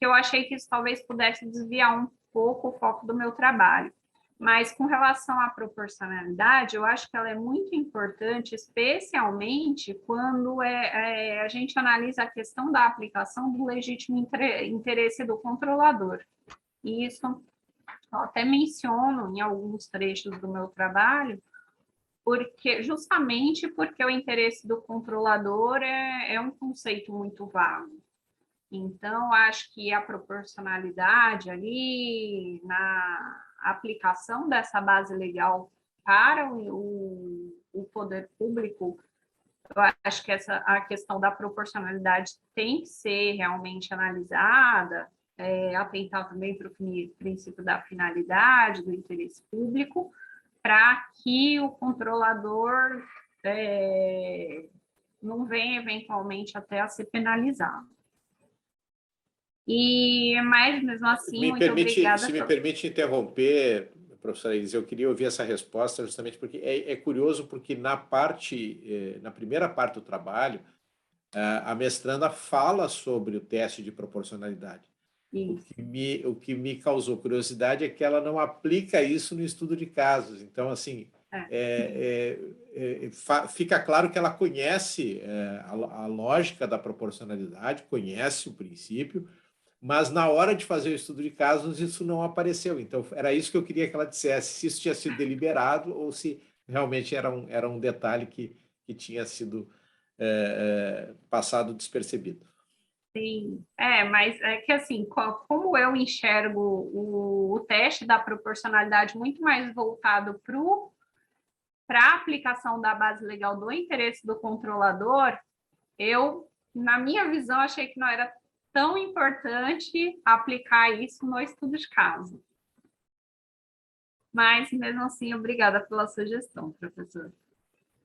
S2: que eu achei que isso talvez pudesse desviar um pouco o foco do meu trabalho. Mas com relação à proporcionalidade, eu acho que ela é muito importante, especialmente quando a gente analisa a questão da aplicação do legítimo interesse do controlador. E isso eu até menciono em alguns trechos do meu trabalho, justamente porque o interesse do controlador é um conceito muito vago. Então, acho que a proporcionalidade ali na aplicação dessa base legal para o poder público, eu acho que a questão da proporcionalidade tem que ser realmente analisada, atentar também para o princípio da finalidade, do interesse público, para que o controlador não venha eventualmente até a ser penalizado. Mas, mesmo assim, muito obrigada.
S3: Se me permite interromper, professora Iris, eu queria ouvir essa resposta justamente porque é curioso, porque na primeira parte do trabalho, a mestranda fala sobre o teste de proporcionalidade. O que me causou curiosidade é que ela não aplica isso no estudo de casos. Então, assim, fica claro que ela conhece a lógica da proporcionalidade, conhece o princípio, mas na hora de fazer o estudo de casos isso não apareceu. Então, era isso que eu queria que ela dissesse, se isso tinha sido deliberado ou se realmente era um detalhe que tinha sido passado despercebido.
S2: Sim, mas é que assim, como eu enxergo o teste da proporcionalidade muito mais voltado para a aplicação da base legal do interesse do controlador, eu, na minha visão, achei que não era tão importante aplicar isso no estudo de caso. Mas, mesmo assim, obrigada pela sugestão, professor.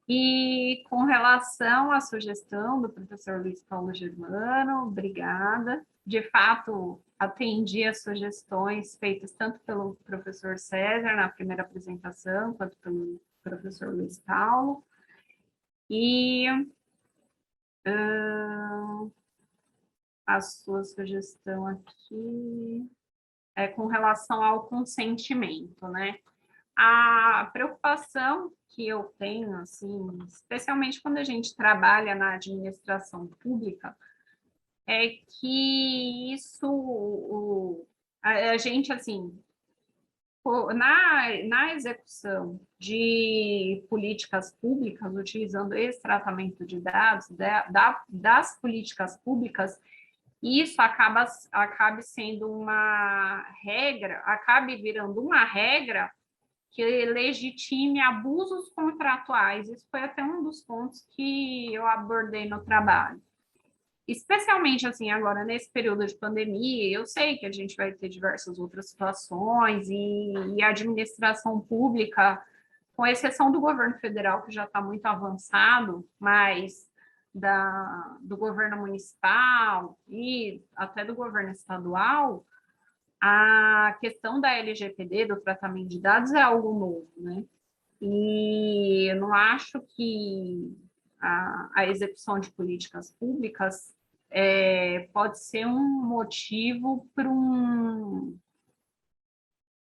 S2: E com relação à sugestão do professor Luiz Paulo Germano, obrigada. De fato, atendi as sugestões feitas tanto pelo professor César na primeira apresentação, quanto pelo professor Luiz Paulo. E a sua sugestão aqui é com relação ao consentimento, né? A preocupação que eu tenho, assim, especialmente quando a gente trabalha na administração pública, é que a gente, assim, na execução de políticas públicas, utilizando esse tratamento de dados, das políticas públicas, isso acabe sendo uma regra, acabe virando uma regra que legitime abusos contratuais. Isso foi até um dos pontos que eu abordei no trabalho. Especialmente, assim, agora, nesse período de pandemia, eu sei que a gente vai ter diversas outras situações e a administração pública, com exceção do governo federal, que já está muito avançado, mas do governo municipal e até do governo estadual, a questão da LGPD, do tratamento de dados, é algo novo, né? E eu não acho que a execução de políticas públicas pode ser um motivo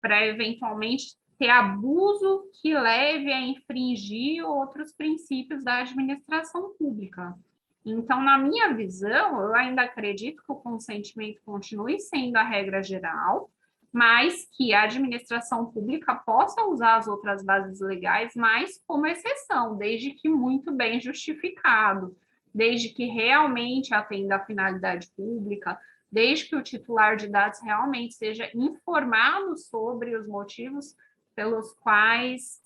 S2: para eventualmente ter abuso que leve a infringir outros princípios da administração pública. Então, na minha visão, eu ainda acredito que o consentimento continue sendo a regra geral, mas que a administração pública possa usar as outras bases legais, mas como exceção, desde que muito bem justificado, desde que realmente atenda à finalidade pública, desde que o titular de dados realmente seja informado sobre os motivos pelos quais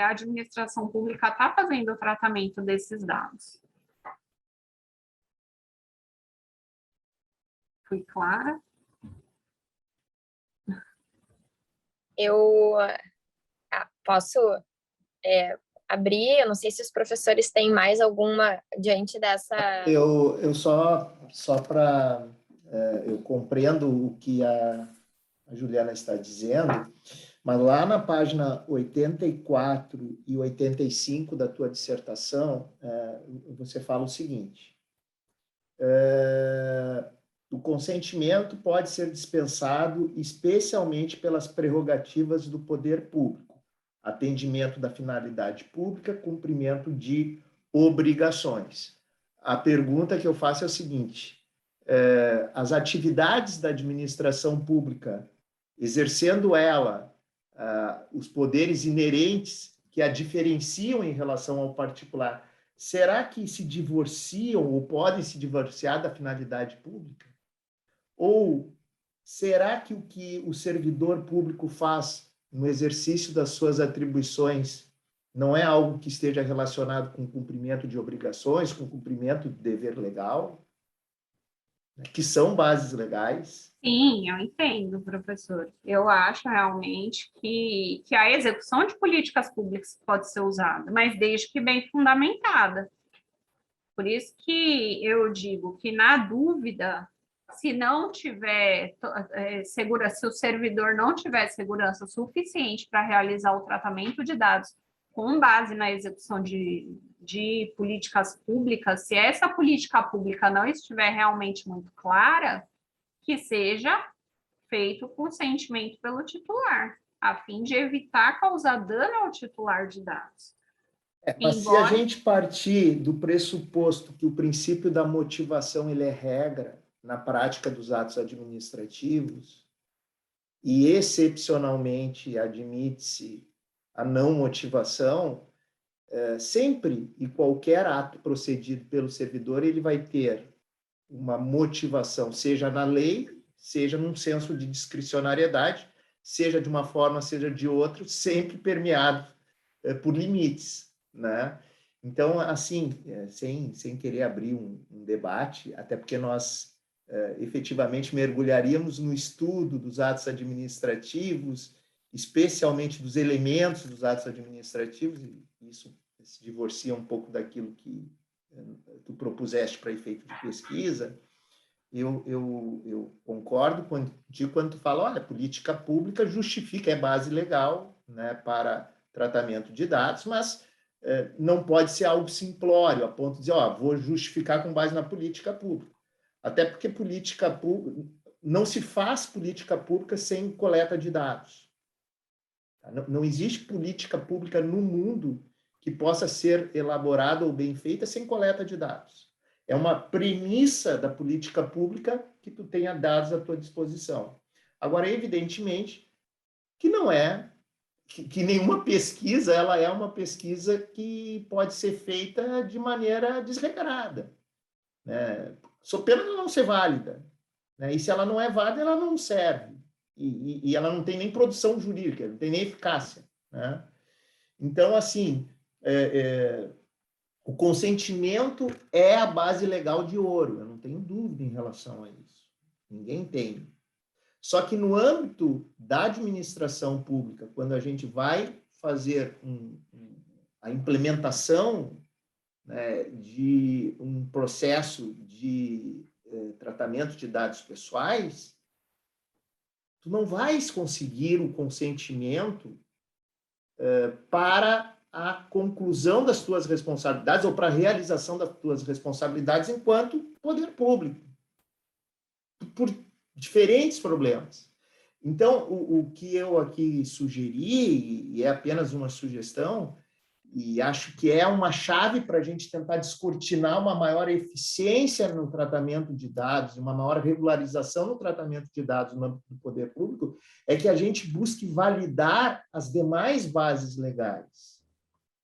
S2: a administração pública está fazendo o tratamento desses dados. Fui clara?
S1: Eu posso abrir, eu não sei se os professores têm mais alguma diante dessa...
S5: Eu só para... eu compreendo o que a Juliana está dizendo, mas lá na página 84 e 85 da tua dissertação, você fala o seguinte: o consentimento pode ser dispensado especialmente pelas prerrogativas do poder público, atendimento da finalidade pública, cumprimento de obrigações. A pergunta que eu faço é o seguinte: as atividades da administração pública, exercendo ela os poderes inerentes que a diferenciam em relação ao particular, será que se divorciam ou podem se divorciar da finalidade pública? Ou será que o que o servidor público faz no exercício das suas atribuições não é algo que esteja relacionado com o cumprimento de obrigações, com o cumprimento do dever legal, que são bases legais?
S2: Sim, eu entendo, professor. Eu acho realmente que a execução de políticas públicas pode ser usada, mas desde que bem fundamentada. Por isso que eu digo que, na dúvida, se não tiver segurança, se o servidor não tiver segurança suficiente para realizar o tratamento de dados com base na execução de políticas públicas, se essa política pública não estiver realmente muito clara, que seja feito consentimento pelo titular, a fim de evitar causar dano ao titular de dados.
S5: Mas se a gente partir do pressuposto que o princípio da motivação ele é regra na prática dos atos administrativos e, excepcionalmente, admite-se a não motivação, sempre e qualquer ato procedido pelo servidor, ele vai ter uma motivação, seja na lei, seja num senso de discricionariedade, seja de uma forma, seja de outra, sempre permeado por limites, né? Então, assim, sem querer abrir um debate, até porque nós efetivamente mergulharíamos no estudo dos atos administrativos, especialmente dos elementos dos atos administrativos, e isso se divorcia um pouco daquilo que tu propuseste para efeito de pesquisa. Eu concordo contigo quando tu fala, olha, política pública justifica, é base legal, né, para tratamento de dados, mas não pode ser algo simplório, a ponto de dizer, vou justificar com base na política pública. Até porque política pública, não se faz política pública sem coleta de dados. Não existe política pública no mundo que possa ser elaborada ou bem feita sem coleta de dados. É uma premissa da política pública que tu tenha dados à tua disposição. Agora, evidentemente, que não é, que nenhuma pesquisa, ela é uma pesquisa que pode ser feita de maneira desregrada, né? Só pena ela não ser válida, né? E se ela não é válida, ela não serve. E ela não tem nem produção jurídica, não tem nem eficácia, né? Então, assim, o consentimento é a base legal de ouro, eu não tenho dúvida em relação a isso. Ninguém tem. Só que no âmbito da administração pública, quando a gente vai fazer a implementação, né, de um processo de tratamento de dados pessoais, tu não vais conseguir o consentimento para a conclusão das tuas responsabilidades ou para a realização das tuas responsabilidades enquanto poder público, por diferentes problemas. Então, o que eu aqui sugeri, e é apenas uma sugestão, e acho que é uma chave para a gente tentar descortinar uma maior eficiência no tratamento de dados, uma maior regularização no tratamento de dados no âmbito do poder público, é que a gente busque validar as demais bases legais,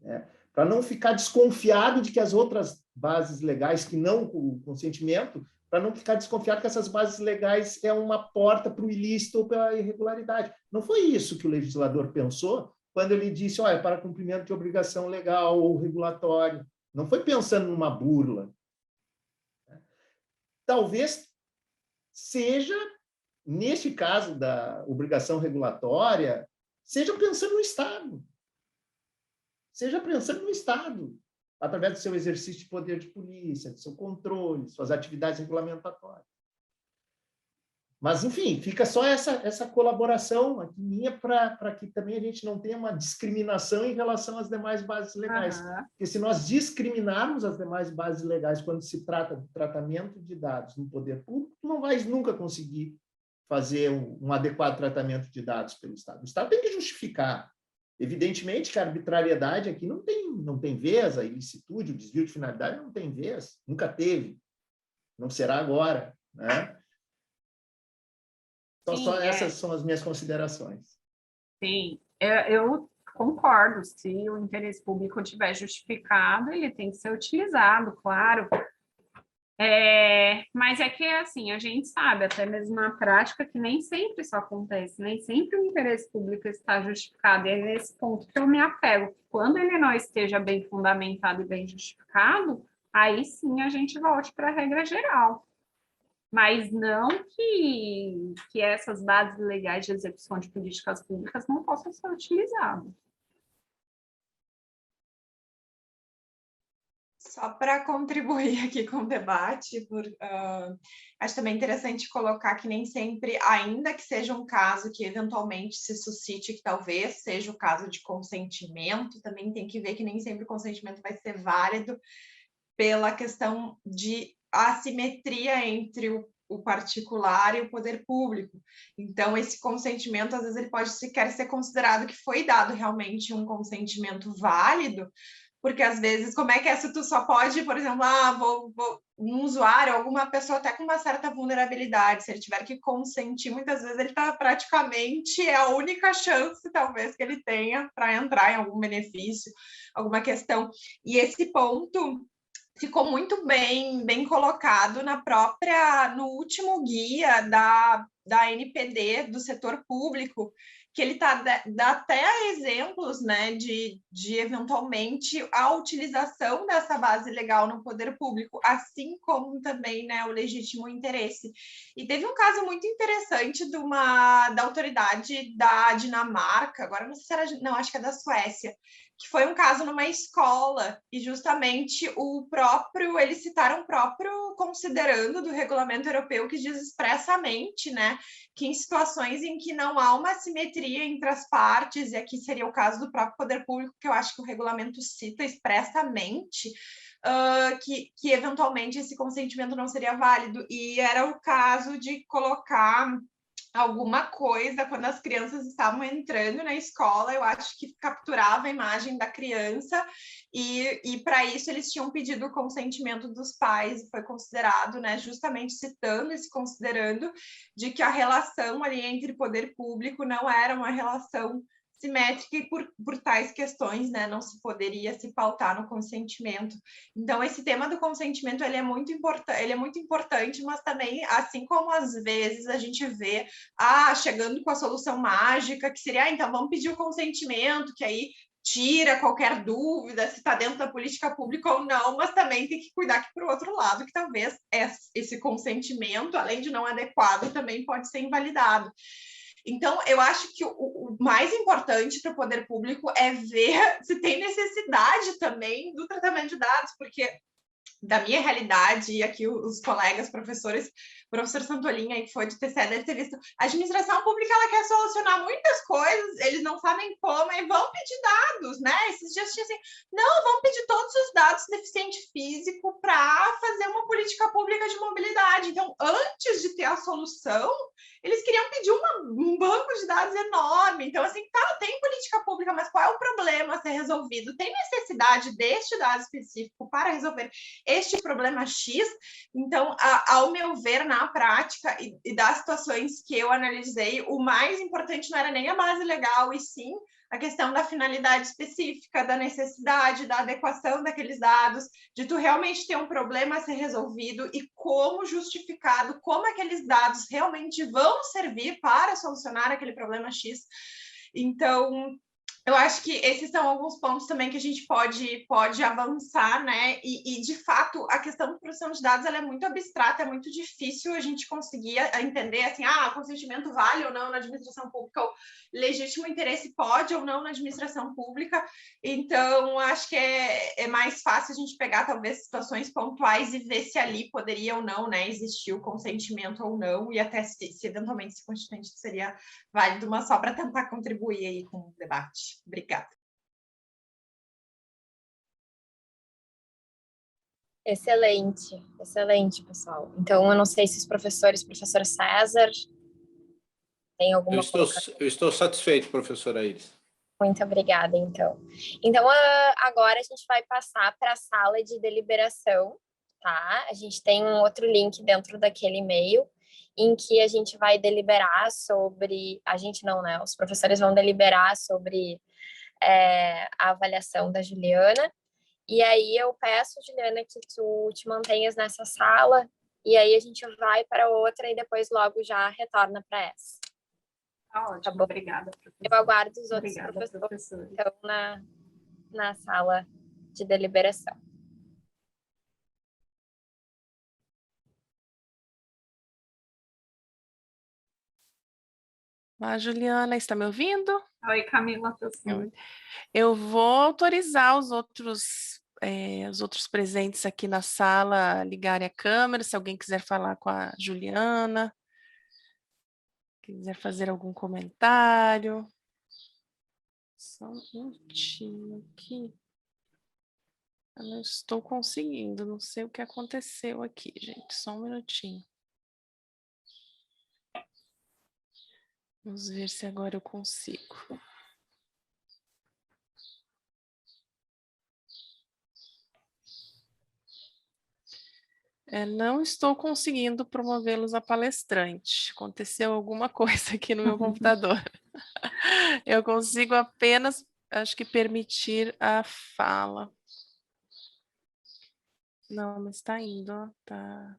S5: né? Para não ficar desconfiado de que as outras bases legais, que não o consentimento, para não ficar desconfiado que essas bases legais é uma porta para o ilícito ou para a irregularidade. Não foi isso que o legislador pensou quando ele disse, olha, para cumprimento de obrigação legal ou regulatória. Não foi pensando numa burla. Talvez seja, neste caso da obrigação regulatória, seja pensando no Estado. Seja pensando no Estado, através do seu exercício de poder de polícia, do seu controle, suas atividades regulamentatórias. Mas, enfim, fica só essa colaboração aqui minha para que também a gente não tenha uma discriminação em relação às demais bases legais. Porque se nós discriminarmos as demais bases legais quando se trata do tratamento de dados no poder público, não vai nunca conseguir fazer um adequado tratamento de dados pelo Estado. O Estado tem que justificar. Evidentemente que a arbitrariedade aqui não tem vez, a ilicitude, o desvio de finalidade não tem vez, nunca teve, não será agora, né? Então, só essas são as minhas considerações.
S2: Sim, eu concordo. Se o interesse público estiver justificado, ele tem que ser utilizado, claro. Mas é que, assim, a gente sabe, até mesmo na prática, que nem sempre isso acontece, nem sempre o interesse público está justificado. E é nesse ponto que eu me apego. Quando ele não esteja bem fundamentado e bem justificado, aí sim a gente volte para a regra geral. Mas não que essas bases legais de execução de políticas públicas não possam ser utilizadas.
S4: Só para contribuir aqui com o debate, acho também interessante colocar que nem sempre, ainda que seja um caso que eventualmente se suscite, que talvez seja o caso de consentimento, também tem que ver que nem sempre o consentimento vai ser válido pela questão de assimetria entre o particular e o poder público. Então, esse consentimento, às vezes, ele pode sequer ser considerado que foi dado realmente um consentimento válido, porque às vezes, como é que é se tu só pode, por exemplo, um usuário, alguma pessoa até com uma certa vulnerabilidade, se ele tiver que consentir, muitas vezes ele está praticamente, é a única chance, talvez, que ele tenha para entrar em algum benefício, alguma questão. E esse ponto ficou muito bem colocado no último guia da NPD do setor público, que ele dá até exemplos, né, de eventualmente a utilização dessa base legal no poder público, assim como também, né, o legítimo interesse. E teve um caso muito interessante da autoridade da Dinamarca, agora não sei se era, não, acho que é da Suécia, que foi um caso numa escola, e justamente eles citaram o próprio considerando do regulamento europeu, que diz expressamente, né, que em situações em que não há uma simetria entre as partes, e aqui seria o caso do próprio poder público, que eu acho que o regulamento cita expressamente, que eventualmente esse consentimento não seria válido, e era o caso de colocar alguma coisa quando as crianças estavam entrando na escola, eu acho que capturava a imagem da criança e para isso eles tinham pedido o consentimento dos pais e foi considerado, né, justamente citando e se considerando de que a relação ali entre poder público não era uma relação simétrica e por tais questões, né, não se poderia se pautar no consentimento. Então, esse tema do consentimento, ele é muito importante, mas também, assim como às vezes a gente vê, chegando com a solução mágica, que seria, então, vamos pedir o consentimento, que aí tira qualquer dúvida se está dentro da política pública ou não, mas também tem que cuidar que, por outro lado, que talvez esse consentimento, além de não adequado, também pode ser invalidado. Então, eu acho que o mais importante para o poder público é ver se tem necessidade também do tratamento de dados, porque da minha realidade, e aqui os colegas, professores, o professor Santolin, aí que foi de TCE, deve ter visto, a administração pública, ela quer solucionar muitas coisas, eles não sabem como, e vão pedir dados, né? Esses dias tinha assim, não, vamos pedir todos os dados do deficiente físico para fazer uma política pública de mobilidade. Então, antes de ter a solução, eles queriam pedir um banco de dados enorme. Então, assim, tem política pública, mas qual é o problema a ser resolvido? Tem necessidade deste dado específico para resolver este problema X? Então, ao meu ver, na prática e das situações que eu analisei, o mais importante não era nem a base legal, e sim a questão da finalidade específica, da necessidade, da adequação daqueles dados, de tu realmente ter um problema a ser resolvido e como justificado, como aqueles dados realmente vão servir para solucionar aquele problema X. Então, eu acho que esses são alguns pontos também que a gente pode avançar, né? E de fato, a questão da proteção de dados ela é muito abstrata, é muito difícil a gente conseguir entender assim, o consentimento vale ou não na administração pública, ou legítimo interesse pode ou não na administração pública. Então, acho que é mais fácil a gente pegar, talvez, situações pontuais e ver se ali poderia ou não, né, existir o consentimento ou não, e até se eventualmente esse consentimento seria válido, mas só para tentar contribuir aí com o debate. Obrigada.
S1: Excelente, excelente, pessoal. Então, eu não sei se os professor César, tem alguma coisa.
S3: Eu estou satisfeito, professora Iris.
S1: Muito obrigada, então. Então, agora a gente vai passar para a sala de deliberação, tá? A gente tem um outro link dentro daquele e-mail. em que a gente vai deliberar sobre... A gente não, né? Os professores vão deliberar sobre a avaliação da Juliana. E aí eu peço, Juliana, que tu te mantenhas nessa sala, e aí a gente vai para outra e depois logo já retorna para essa.
S2: Tá ótimo,
S1: Tá bom?
S2: obrigada, professora.
S1: Eu aguardo os outros
S2: Obrigada,
S1: professores
S2: professora.
S1: então, na sala de deliberação.
S6: Juliana, está me ouvindo?
S2: Oi, Camila, tô sim.
S6: Eu vou autorizar os outros presentes aqui na sala a ligarem a câmera, se alguém quiser falar com a Juliana, quiser fazer algum comentário. Só um minutinho aqui. Eu não estou conseguindo, não sei o que aconteceu aqui, gente. Só um minutinho. Vamos ver se agora eu consigo. Não estou conseguindo promovê-los a palestrante. Aconteceu alguma coisa aqui no meu computador. Eu consigo apenas, acho que, permitir a fala. Não, mas está indo, ó, tá.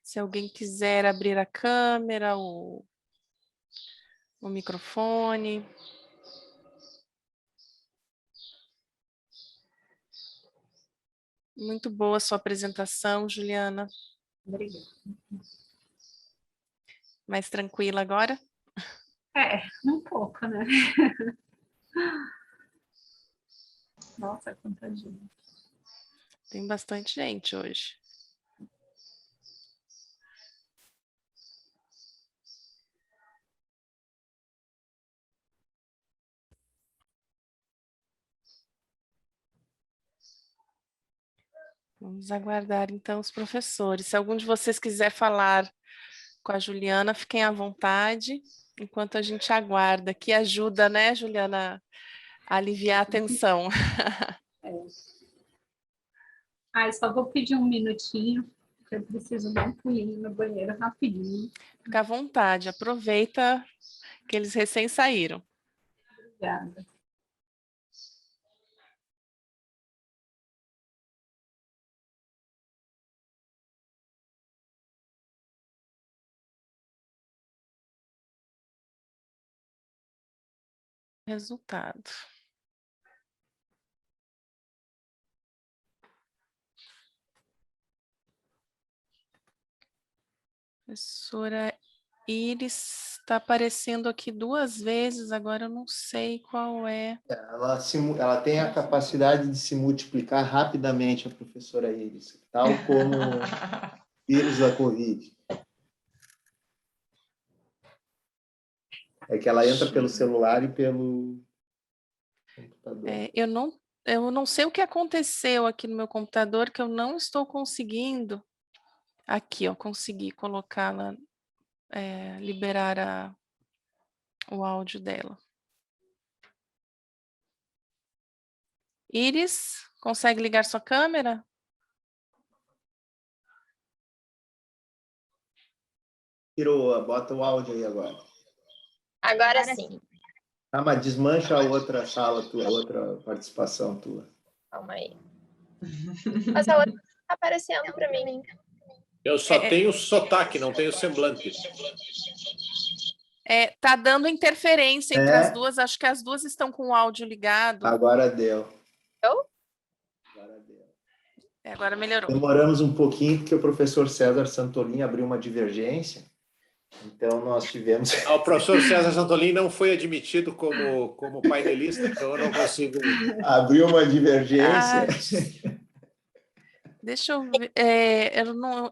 S6: Se alguém quiser abrir a câmera, o microfone. Muito boa a sua apresentação, Juliana.
S2: Obrigada.
S6: Mais tranquila agora?
S2: Um pouco, né? Nossa, quanta gente.
S6: Tem bastante gente hoje. Vamos aguardar, então, os professores. Se algum de vocês quiser falar com a Juliana, fiquem à vontade, enquanto a gente aguarda, que ajuda, né, Juliana, a aliviar a tensão.
S2: Eu só vou pedir um minutinho, porque eu preciso dar um pulinho no banheiro rapidinho.
S6: Fica à vontade, aproveita que eles recém saíram.
S2: Obrigada.
S6: Resultado. Professora Iris está aparecendo aqui 2 vezes, agora eu não sei qual é.
S5: Ela tem a capacidade de se multiplicar rapidamente, a professora Iris, tal como o vírus da Covid. É que ela entra pelo celular e pelo computador.
S6: Eu não sei o que aconteceu aqui no meu computador, que eu não estou conseguindo. Aqui, ó, consegui colocá-la, liberar o áudio dela. Iris, consegue ligar sua câmera?
S5: Tirou, bota o áudio aí agora.
S1: Agora sim.
S5: Ah, mas desmancha a outra sala tua, a outra participação tua.
S1: Calma aí. Mas a outra está aparecendo para mim.
S3: Eu só tenho sotaque, não tenho semblante.
S6: Tá dando interferência entre as duas, acho que as duas estão com o áudio ligado.
S5: Agora deu. Agora deu.
S6: Agora melhorou.
S5: Demoramos um pouquinho porque o professor César Santolin abriu uma divergência. Então, nós tivemos...
S3: O professor César Santolin não foi admitido como painelista, então eu não consigo...
S5: Abriu uma divergência.
S6: Deixa eu ver.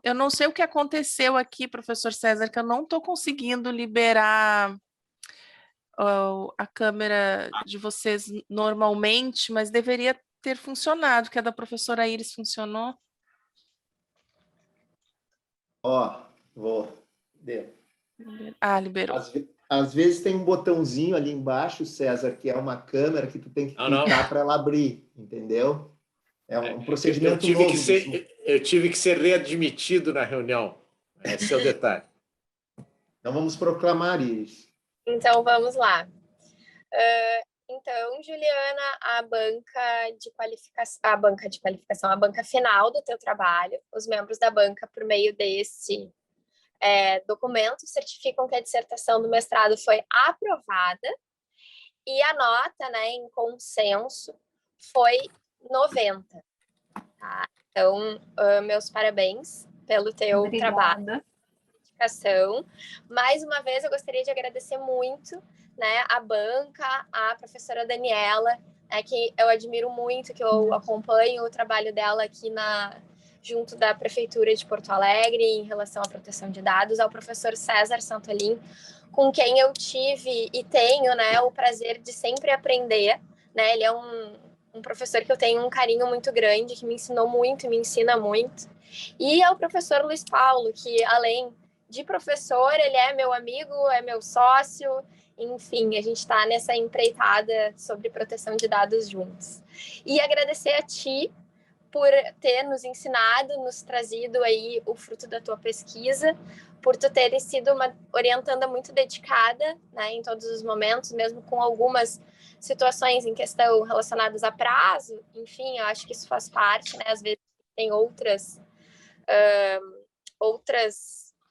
S6: Eu não sei o que aconteceu aqui, professor César, que eu não estou conseguindo liberar a câmera de vocês normalmente, mas deveria ter funcionado, que a da professora Iris funcionou.
S5: Deu.
S6: Liberou.
S5: Às vezes tem um botãozinho ali embaixo, César, que é uma câmera que tu tem que clicar para ela abrir, entendeu? É um procedimento novo.
S3: Eu tive que ser readmitido na reunião. Esse é o detalhe.
S5: Então, vamos proclamar isso.
S1: Então, vamos lá. Então, Juliana, a banca final do teu trabalho, os membros da banca, por meio desse documento, certificam que a dissertação do mestrado foi aprovada e a nota, né, em consenso, foi 90. Tá? Então, meus parabéns pelo teu trabalho. Mais uma vez, eu gostaria de agradecer muito, né, a banca, a professora Daniela, que eu admiro muito, que eu acompanho o trabalho dela aqui junto da Prefeitura de Porto Alegre em relação à proteção de dados, ao professor César Santolin, com quem eu tive e tenho, né, o prazer de sempre aprender. Né? Ele é um professor que eu tenho um carinho muito grande, que me ensinou muito, me ensina muito. E ao professor Luiz Paulo, que além de professor, ele é meu amigo, é meu sócio, enfim, a gente está nessa empreitada sobre proteção de dados juntos. E agradecer a ti por ter nos ensinado, nos trazido aí o fruto da tua pesquisa, por tu ter sido uma orientanda muito dedicada, né, em todos os momentos, mesmo com algumas situações em questão relacionadas a prazo, enfim, eu acho que isso faz parte, né, às vezes tem outras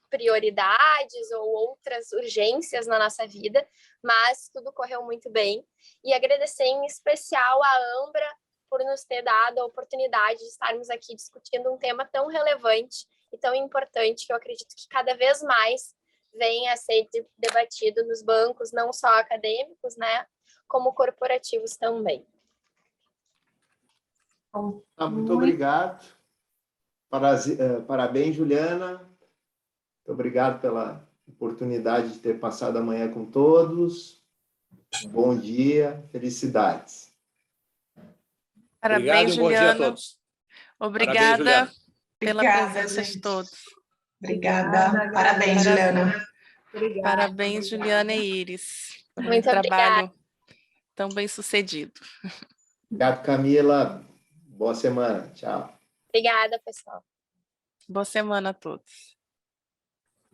S1: prioridades ou outras urgências na nossa vida, mas tudo correu muito bem. E agradecer em especial a Ambra por nos ter dado a oportunidade de estarmos aqui discutindo um tema tão relevante e tão importante que eu acredito que cada vez mais venha a ser debatido nos bancos, não só acadêmicos, né, como corporativos também.
S5: Muito obrigado. Parabéns, Juliana. Muito obrigado pela oportunidade de ter passado a manhã com todos. Bom dia, felicidades.
S6: Parabéns,
S3: obrigado e um bom dia a todos.
S6: Obrigada pela
S4: Obrigada,
S6: presença
S4: gente.
S6: de todos.
S4: Obrigada. Parabéns, Juliana.
S2: Obrigada.
S6: Parabéns, Juliana e Iris.
S1: Muito
S6: trabalho tão bem sucedido.
S5: Obrigado, Camila. Boa semana. Tchau.
S1: Obrigada, pessoal.
S6: Boa semana a todos.